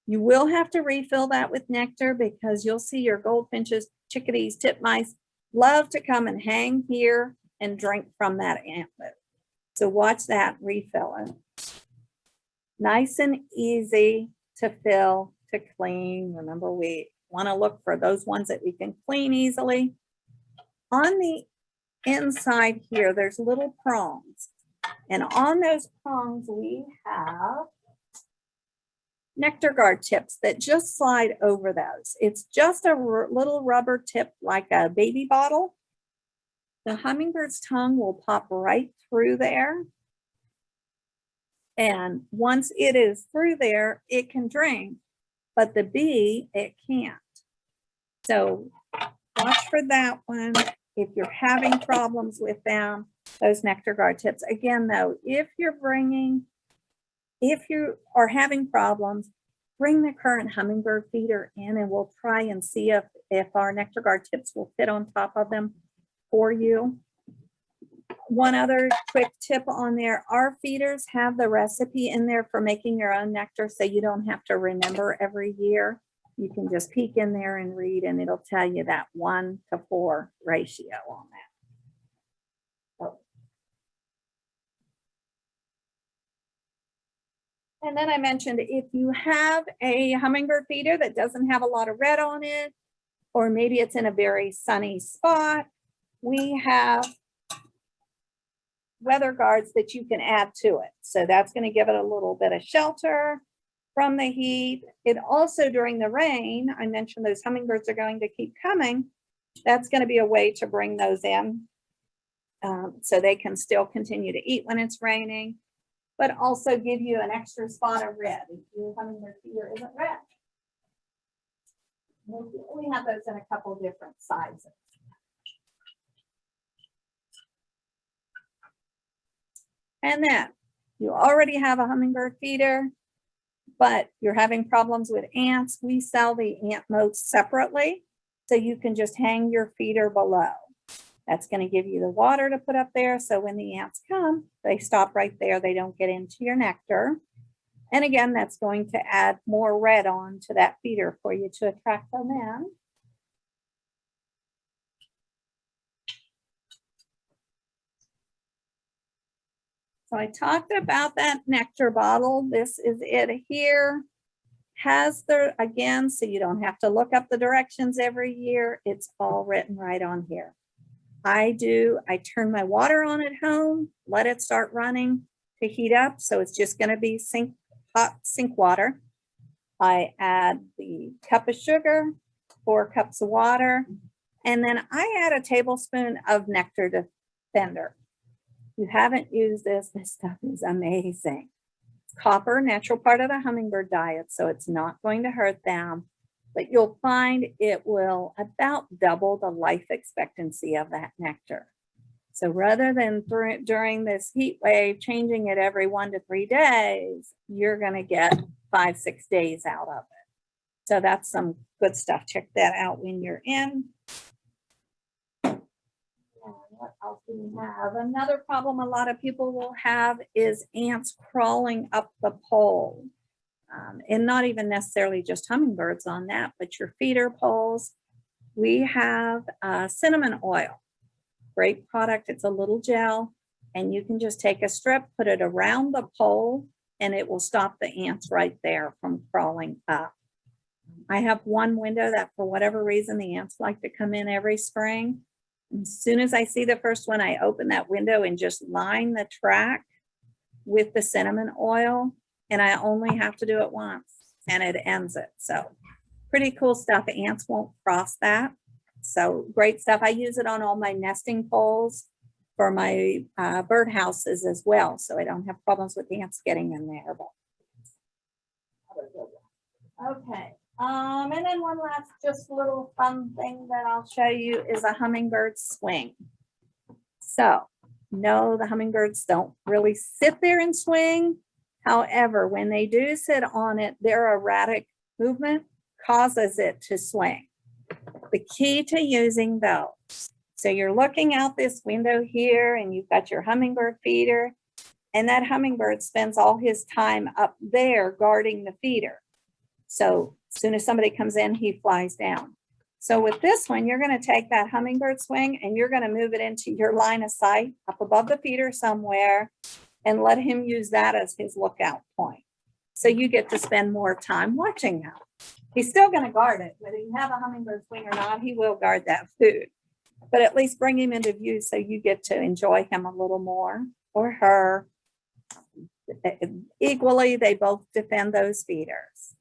You will have to refill that with nectar because you'll see your goldfinches, chickadees, titmice love to come and hang here and drink from that ant moat. So watch that, refill it. Nice and easy to fill, to clean. Remember, we want to look for those ones that we can clean easily. On the inside here, there's little prongs. And on those prongs, we have nectar guard tips that just slide over those. It's just a little rubber tip like a baby bottle. The hummingbird's tongue will pop right through there. And once it is through there, it can drink, but the bee, it can't. So watch for that one. If you're having problems with them, those nectar guard tips. Again, though, if you are having problems, bring the current hummingbird feeder in and we'll try and see if our nectar guard tips will fit on top of them for you. One other quick tip on there, our feeders have the recipe in there for making your own nectar, so you don't have to remember every year. You can just peek in there and read, and it'll tell you that 1-to-4 ratio on that. Oh. And then I mentioned if you have a hummingbird feeder that doesn't have a lot of red on it, or maybe it's in a very sunny spot, we have weather guards that you can add to it. So that's going to give it a little bit of shelter from the heat. It also, during the rain, I mentioned those hummingbirds are going to keep coming. That's going to be a way to bring those in so they can still continue to eat when it's raining, but also give you an extra spot of red if your hummingbird feeder isn't red. We have those in a couple different sizes. And then you already have a hummingbird feeder, but you're having problems with ants. We sell the ant moats separately, so you can just hang your feeder below. That's going to give you the water to put up there, so when the ants come, they stop right there. They don't get into your nectar. And again, that's going to add more red on to that feeder for you to attract them in. So I talked about that nectar bottle. This is it here. Has the, again, so you don't have to look up the directions every year. It's all written right on here. I turn my water on at home, let it start running to heat up. So it's just going to be hot sink water. I add the cup of sugar, 4 cups of water, and then I add a tablespoon of nectar defender. If you haven't used this stuff is amazing. It's copper, natural part of the hummingbird diet, so it's not going to hurt them. But you'll find it will about double the life expectancy of that nectar. So rather than during this heat wave, changing it every 1 to 3 days, you're going to get 5-6 days out of it. So that's some good stuff. Check that out when you're in. What else do we have? Another problem a lot of people will have is ants crawling up the pole. And not even necessarily just hummingbirds on that, but your feeder poles. We have cinnamon oil. Great product. It's a little gel, and you can just take a strip, put it around the pole, and it will stop the ants right there from crawling up. I have one window that for whatever reason, the ants like to come in every spring. As soon as I see the first one, I open that window and just line the track with the cinnamon oil, and I only have to do it once and it ends it. So pretty cool stuff. Ants won't cross that. So great stuff. I use it on all my nesting poles for my bird houses as well. So I don't have problems with ants getting in there. But okay. And then one last just little fun thing that I'll show you is a hummingbird swing. So no, the hummingbirds don't really sit there and swing. However, when they do sit on it, their erratic movement causes it to swing. The key to using those. So you're looking out this window here and you've got your hummingbird feeder, and that hummingbird spends all his time up there guarding the feeder. So as soon as somebody comes in, he flies down. So with this one, you're going to take that hummingbird swing and you're going to move it into your line of sight up above the feeder somewhere and let him use that as his lookout point. So you get to spend more time watching him. He's still going to guard it. Whether you have a hummingbird swing or not, he will guard that food. But at least bring him into view so you get to enjoy him a little more, or her. Equally, they both defend those feeders.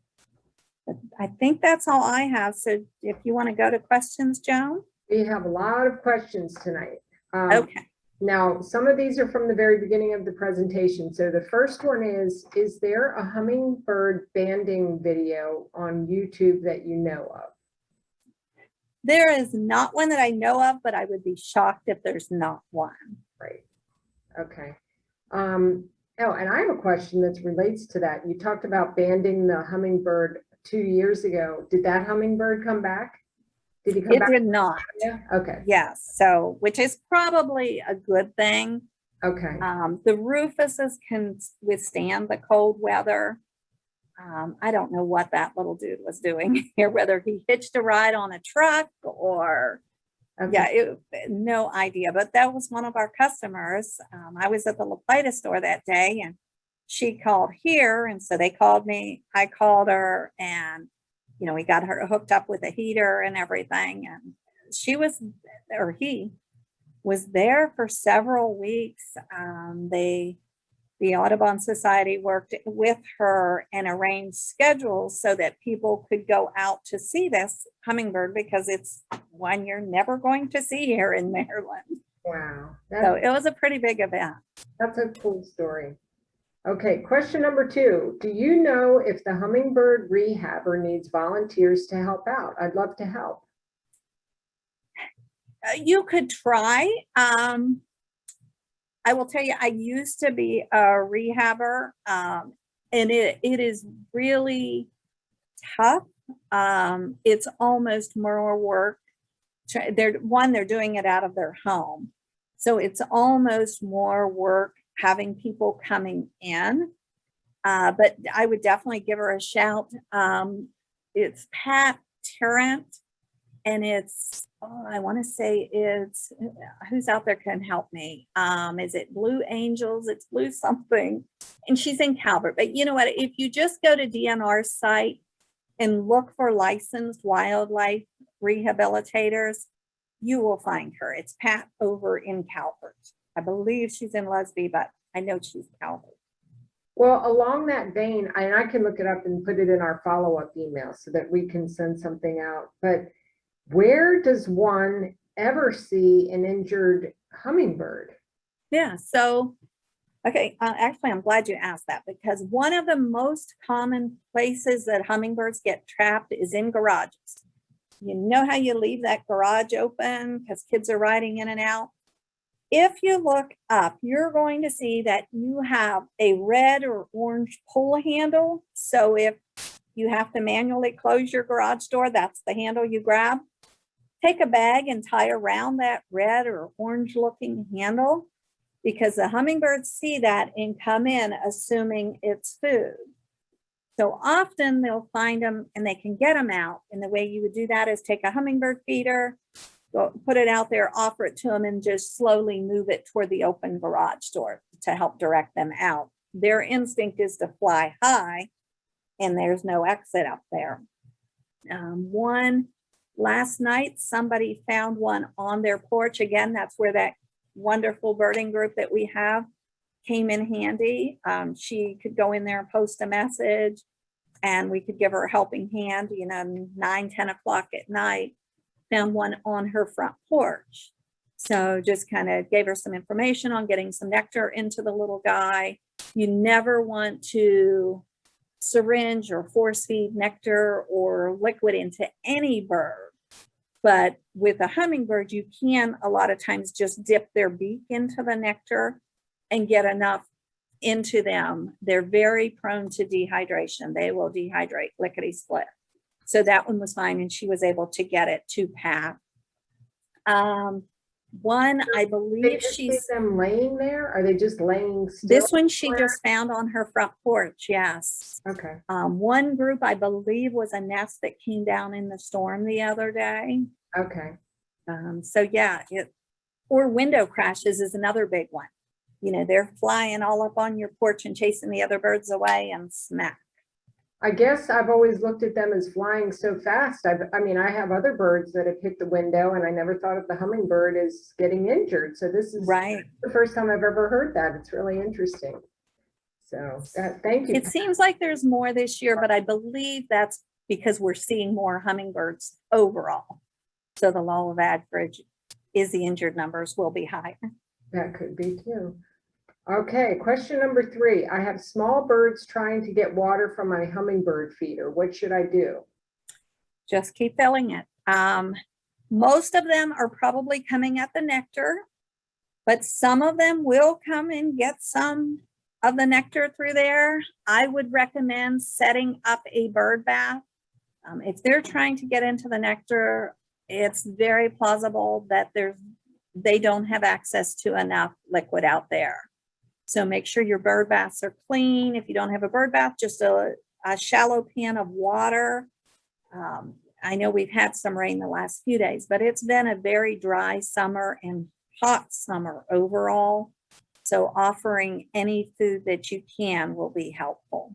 But I think that's all I have. So if you want to go to questions, Joan. We have a lot of questions tonight. Okay. Now, some of these are from the very beginning of the presentation. So the first one is there a hummingbird banding video on YouTube that you know of? There is not one that I know of, but I would be shocked if there's not one. Right. Okay. Oh, and I have a question that relates to that. You talked about banding the hummingbird 2 years ago. Did that hummingbird come back? Did he come back? It did not. Yeah. Okay. Yes. So, which is probably a good thing. Okay. The Rufuses can withstand the cold weather. I don't know what that little dude was doing here, whether he hitched a ride on a truck or, Okay. yeah, no idea. But that was one of our customers. I was at the LaPlata store that day and she called here. And so they called me, I called her, and, you know, we got her hooked up with a heater and everything. And she was, or he was there for several weeks. The Audubon Society worked with her and arranged schedules so that people could go out to see this hummingbird, because it's one you're never going to see here in Maryland. Wow. So it was a pretty big event. That's a cool story. Okay, question number 2. Do you know if the hummingbird rehabber needs volunteers to help out? I'd love to help. You could try. I will tell you, I used to be a rehabber, and it is really tough. It's almost more work. They're doing it out of their home. So it's almost more work having people coming in. But I would definitely give her a shout. It's Pat Tarrant, and it's, oh, I want to say it's, who's out there can help me? Is it Blue Angels? It's Blue something, and she's in Calvert. But you know what? If you just go to DNR's site and look for licensed wildlife rehabilitators, you will find her. It's Pat over in Calvert. I believe she's in Lesby, but I know she's Calvert. Well, along that vein, and I can look it up and put it in our follow-up email so that we can send something out. But where does one ever see an injured hummingbird? Yeah, so, okay, actually, I'm glad you asked that, because one of the most common places that hummingbirds get trapped is in garages. You know how you leave that garage open because kids are riding in and out? If you look up, you're going to see that you have a red or orange pull handle. So if you have to manually close your garage door, that's the handle you grab. Take a bag and tie around that red or orange looking handle, because the hummingbirds see that and come in assuming it's food. So often they'll find them and they can get them out. And the way you would do that is take a hummingbird feeder, go put it out there, offer it to them, and just slowly move it toward the open garage door to help direct them out. Their instinct is to fly high, and there's no exit up there. One last night, somebody found one on their porch. Again, that's where that wonderful birding group that we have came in handy. She could go in there and post a message, and we could give her a helping hand, 9-10 o'clock at night. Found one on her front porch. So just kind of gave her some information on getting some nectar into the little guy. You never want to syringe or force feed nectar or liquid into any bird. But with a hummingbird, you can a lot of times just dip their beak into the nectar and get enough into them. They're very prone to dehydration. They will dehydrate lickety split. So that one was fine, and she was able to get it to Pat. One, I believe she's them laying there. Are they just laying still? This one she just found on her front porch. Yes. Okay. One group, I believe, was a nest that came down in the storm the other day. Okay. So yeah, or window crashes is another big one. They're flying all up on your porch and chasing the other birds away, and smack. I guess I've always looked at them as flying so fast. I mean, I have other birds that have hit the window, and I never thought of the hummingbird as getting injured. So this is right. The first time I've ever heard that. It's really interesting. So thank you. It seems like there's more this year, but I believe that's because we're seeing more hummingbirds overall. So the law of average is the injured numbers will be higher. That could be too. Okay, question number 3. I have small birds trying to get water from my hummingbird feeder. What should I do? Just keep filling it. Most of them are probably coming at the nectar, but some of them will come and get some of the nectar through there. I would recommend setting up a bird bath. If they're trying to get into the nectar, it's very plausible that they don't have access to enough liquid out there. So make sure your bird baths are clean. If you don't have a bird bath, just a shallow pan of water. I know we've had some rain the last few days, but it's been a very dry summer and hot summer overall. So offering any food that you can will be helpful.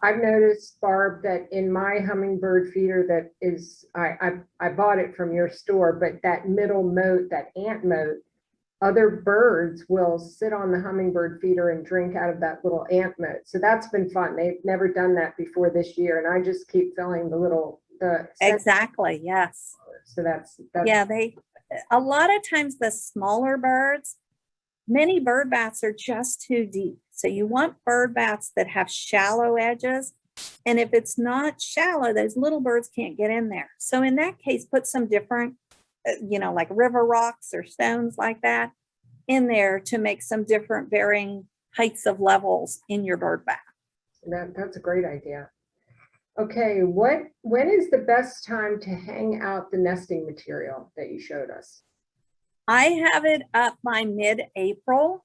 I've noticed, Barb, that in my hummingbird feeder that is, I bought it from your store, but that middle moat, that ant moat, other birds will sit on the hummingbird feeder and drink out of that little ant moat. So that's been fun. They've never done that before this year. And I just keep filling Exactly. Yes. So that's yeah, a lot of times the smaller birds, many bird baths are just too deep. So you want bird baths that have shallow edges. And if it's not shallow, those little birds can't get in there. So in that case, put some different, like river rocks or stones like that in there to make some different varying heights of levels in your bird bath. That's a great idea. Okay, when is the best time to hang out the nesting material that you showed us? I have it up by mid-April.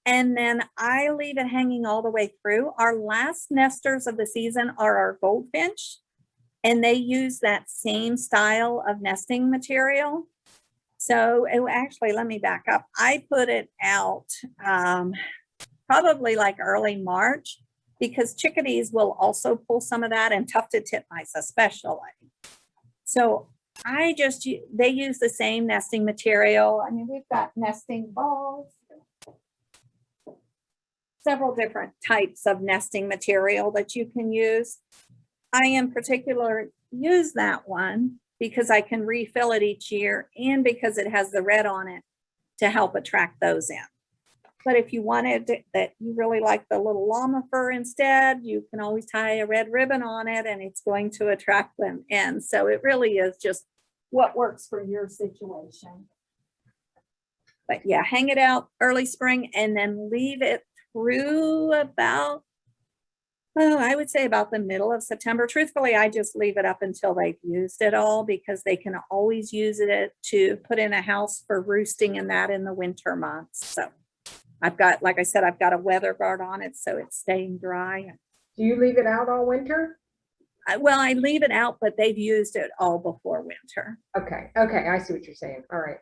And then I leave it hanging all the way through. Our last nesters of the season are our goldfinch, and they use that same style of nesting material. So actually, let me back up. I put it out probably like early March, because chickadees will also pull some of that, and tufted titmice especially. So they use the same nesting material. I mean, we've got nesting balls, several different types of nesting material that you can use. I in particular use that one because I can refill it each year, and because it has the red on it to help attract those in. But if you wanted that you really like the little llama fur instead, you can always tie a red ribbon on it, and it's going to attract them in. So it really is just what works for your situation. But yeah, hang it out early spring and then leave it through about, I would say about the middle of September. Truthfully, I just leave it up until they've used it all, because they can always use it to put in a house for roosting and that in the winter months. So I've got, like I said, I've got a weather guard on it, so it's staying dry. Do you leave it out all winter? Well, I leave it out, but they've used it all before winter. Okay, I see what you're saying. All right.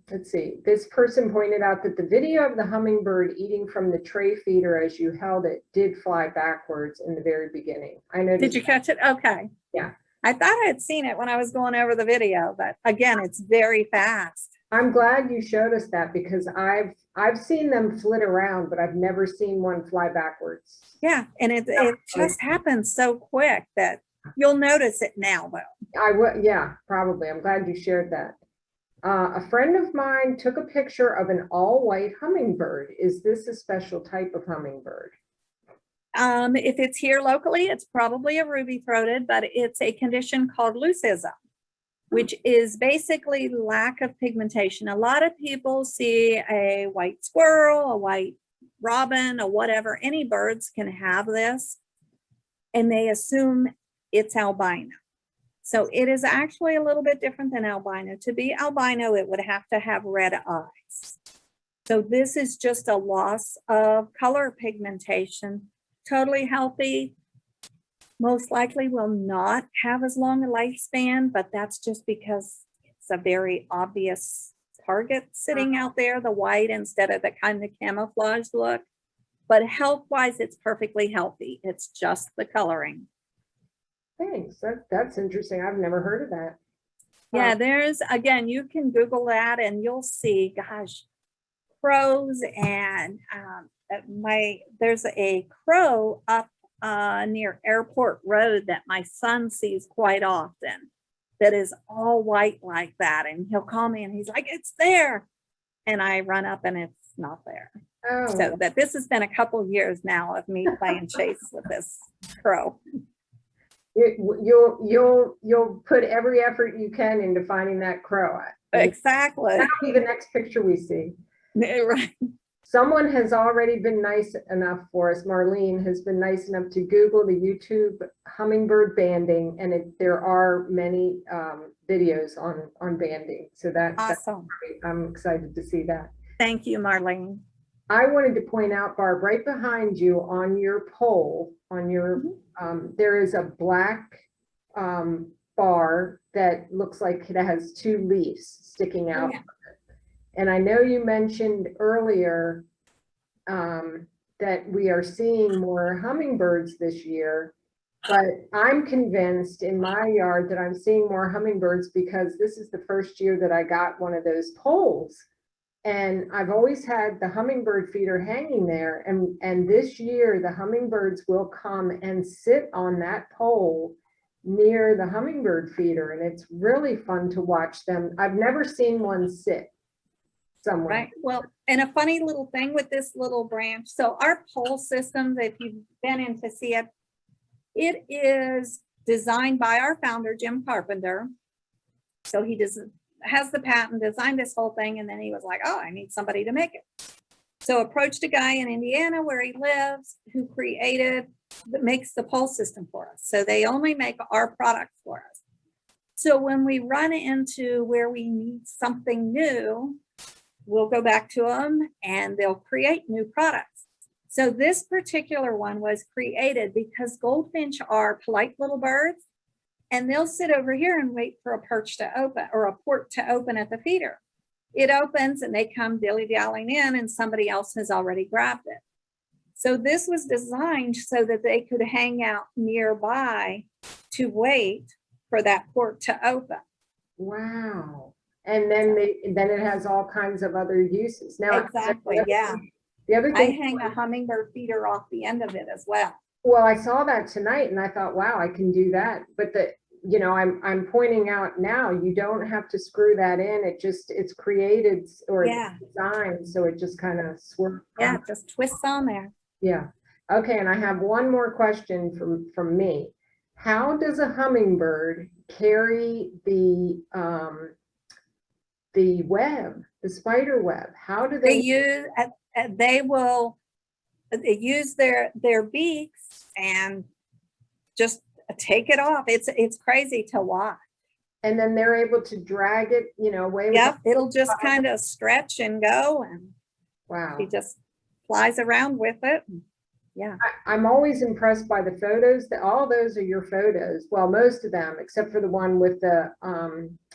Let's see. This person pointed out that the video of the hummingbird eating from the tray feeder as you held it did fly backwards in the very beginning. I noticed. Did you catch it? Okay. Yeah. I thought I had seen it when I was going over the video, but again, it's very fast. I'm glad you showed us that, because I've seen them flit around, but I've never seen one fly backwards. Yeah, and it just happens so quick that you'll notice it now, though. Yeah, probably. I'm glad you shared that. A friend of mine took a picture of an all-white hummingbird. Is this a special type of hummingbird? If it's here locally, it's probably a ruby-throated, but it's a condition called leucism, which is basically lack of pigmentation. A lot of people see a white squirrel, a white robin, or whatever. Any birds can have this, and they assume it's albino. So it is actually a little bit different than albino. To be albino, it would have to have red eyes. So this is just a loss of color pigmentation. Totally healthy. Most likely will not have as long a lifespan, but that's just because it's a very obvious target sitting out there, the white instead of the kind of camouflage look. But health-wise, it's perfectly healthy. It's just the coloring. Thanks. That's interesting. I've never heard of that. Yeah, there's, again, you can Google that and you'll see, gosh, crows, and there's a crow up near Airport Road that my son sees quite often that is all white like that. And he'll call me and he's like, it's there. And I run up and it's not there. Oh. So that this has been a couple years now of me playing chase with this crow. You'll put every effort you can into finding that crow. Exactly. That'll be the next picture we see. Right. Someone has already been nice enough for us. Marlene has been nice enough to Google the YouTube hummingbird banding, and there are many videos on banding. So Awesome. That's great. I'm excited to see that. Thank you, Marlene. I wanted to point out, Barb, right behind you on your pole, on your there is a black bar that looks like it has two leaves sticking out. Yeah. And I know you mentioned earlier that we are seeing more hummingbirds this year, but I'm convinced in my yard that I'm seeing more hummingbirds because this is the first year that I got one of those poles. And I've always had the hummingbird feeder hanging there. And this year the hummingbirds will come and sit on that pole near the hummingbird feeder. And it's really fun to watch them. I've never seen one sit somewhere. Right. Well, and a funny little thing with this little branch. So our pole systems, if you've been in to see it, it is designed by our founder, Jim Carpenter. So he has the patent, designed this whole thing, and then he was like, oh, I need somebody to make it. So approached a guy in Indiana where he lives who makes the pole system for us. So they only make our product for us. So when we run into where we need something new, we'll go back to them and they'll create new products. So this particular one was created because goldfinch are polite little birds, and they'll sit over here and wait for a perch to open or a port to open at the feeder. It opens and they come dilly-dallying in and somebody else has already grabbed it. So this was designed so that they could hang out nearby to wait for that port to open. Wow. And then it has all kinds of other uses. Now, Exactly, yeah. The other I thing, hang a hummingbird feeder off the end of it as well. well, I saw that tonight and I thought, wow, I can do that. But I'm pointing out now, you don't have to screw that in. It's created or Yeah. it's designed, so it just kind of swerves. Yeah, just twists on there. Yeah. Okay, and I have one more question from me. How does a hummingbird carry the web, the spider web? How do They they use their beaks and just take it off. It's crazy to watch. and then they're able to drag it, away with Yep, it'll just kind of stretch and go, and wow. he just flies around with it. Yeah. I'm always impressed by the photos. That all those are your photos. Well, most of them, except for the one with the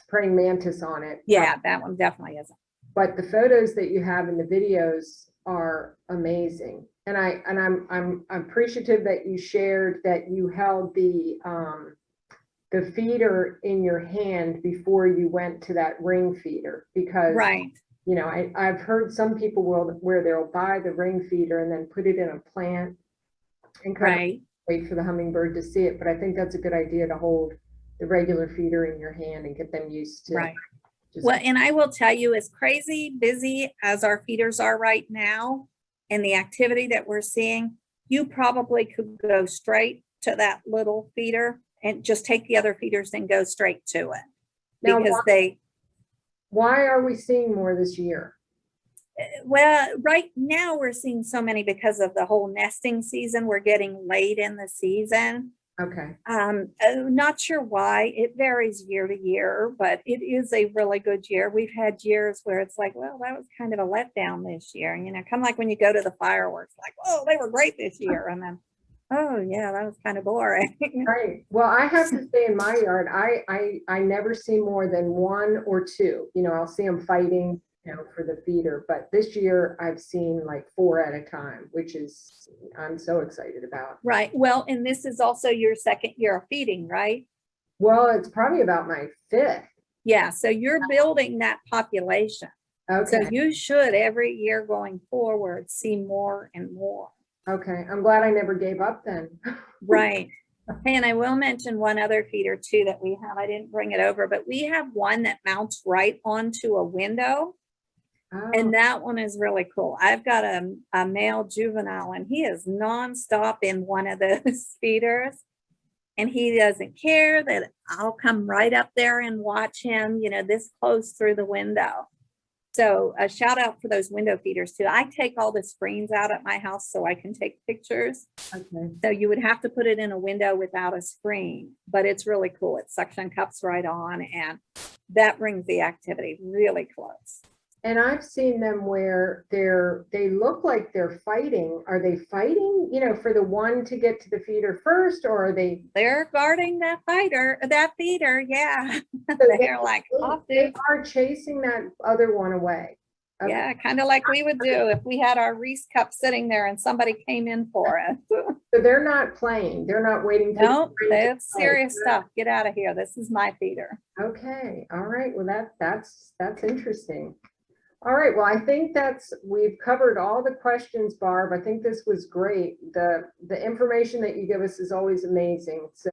praying mantis on it. Yeah, that one definitely isn't. But the photos that you have in the videos are amazing. And I'm appreciative that you shared that you held the feeder in your hand before you went to that ring feeder, because Right. I've heard some people where they'll buy the ring feeder and then put it in a plant and kind of Right. wait for the hummingbird to see it. But I think that's a good idea to hold the regular feeder in your hand and get them used to. Right. Well, and I will tell you, as crazy busy as our feeders are right now and the activity that we're seeing, you probably could go straight to that little feeder and just take the other feeders and go straight to it. Now, Because why are we seeing more this year? well, right now we're seeing so many because of the whole nesting season. We're getting late in the season. Okay. Not sure why. It varies year to year, but it is a really good year. We've had years where it's like, well, that was kind of a letdown this year. And, kind of like when you go to the fireworks, like, oh, they were great this year. And then, oh yeah, that was kind of boring. Right. Well, I have to say in my yard, I never see more than one or two. I'll see them fighting, for the feeder. But this year I've seen like 4 at a time, which is I'm so excited about. Right. Well, and this is also your second year of feeding, right? Well, it's probably about my 5th. Yeah. So you're building that population. Okay. So you should every year going forward see more and more. Okay. I'm glad I never gave up then. Right. Hey, and I will mention one other feeder too that we have. I didn't bring it over, but we have one that mounts right onto a window. Oh, And that one is really cool. I've got a male juvenile and he is nonstop in one of those feeders. And he doesn't care that I'll come right up there and watch him, this close through the window. So a shout out for those window feeders too. I take all the screens out at my house so I can take pictures. okay. So you would have to put it in a window without a screen, but it's really cool. It suction cups right on, and that brings the activity really close. And I've seen them where they look like they're fighting. Are they fighting, for the one to get to the feeder first, or are they? They're guarding that feeder. Yeah. So They're like, they are chasing that other one away. Okay. Yeah, kind of like we would do if we had our Reese cup sitting there and somebody came in for it. So they're not playing. They're not waiting. No, that's serious stuff. Get out of here. This is my feeder. Okay. All right. Well, that's interesting. All right. Well, I think we've covered all the questions, Barb. I think this was great. The information that you give us is always amazing. So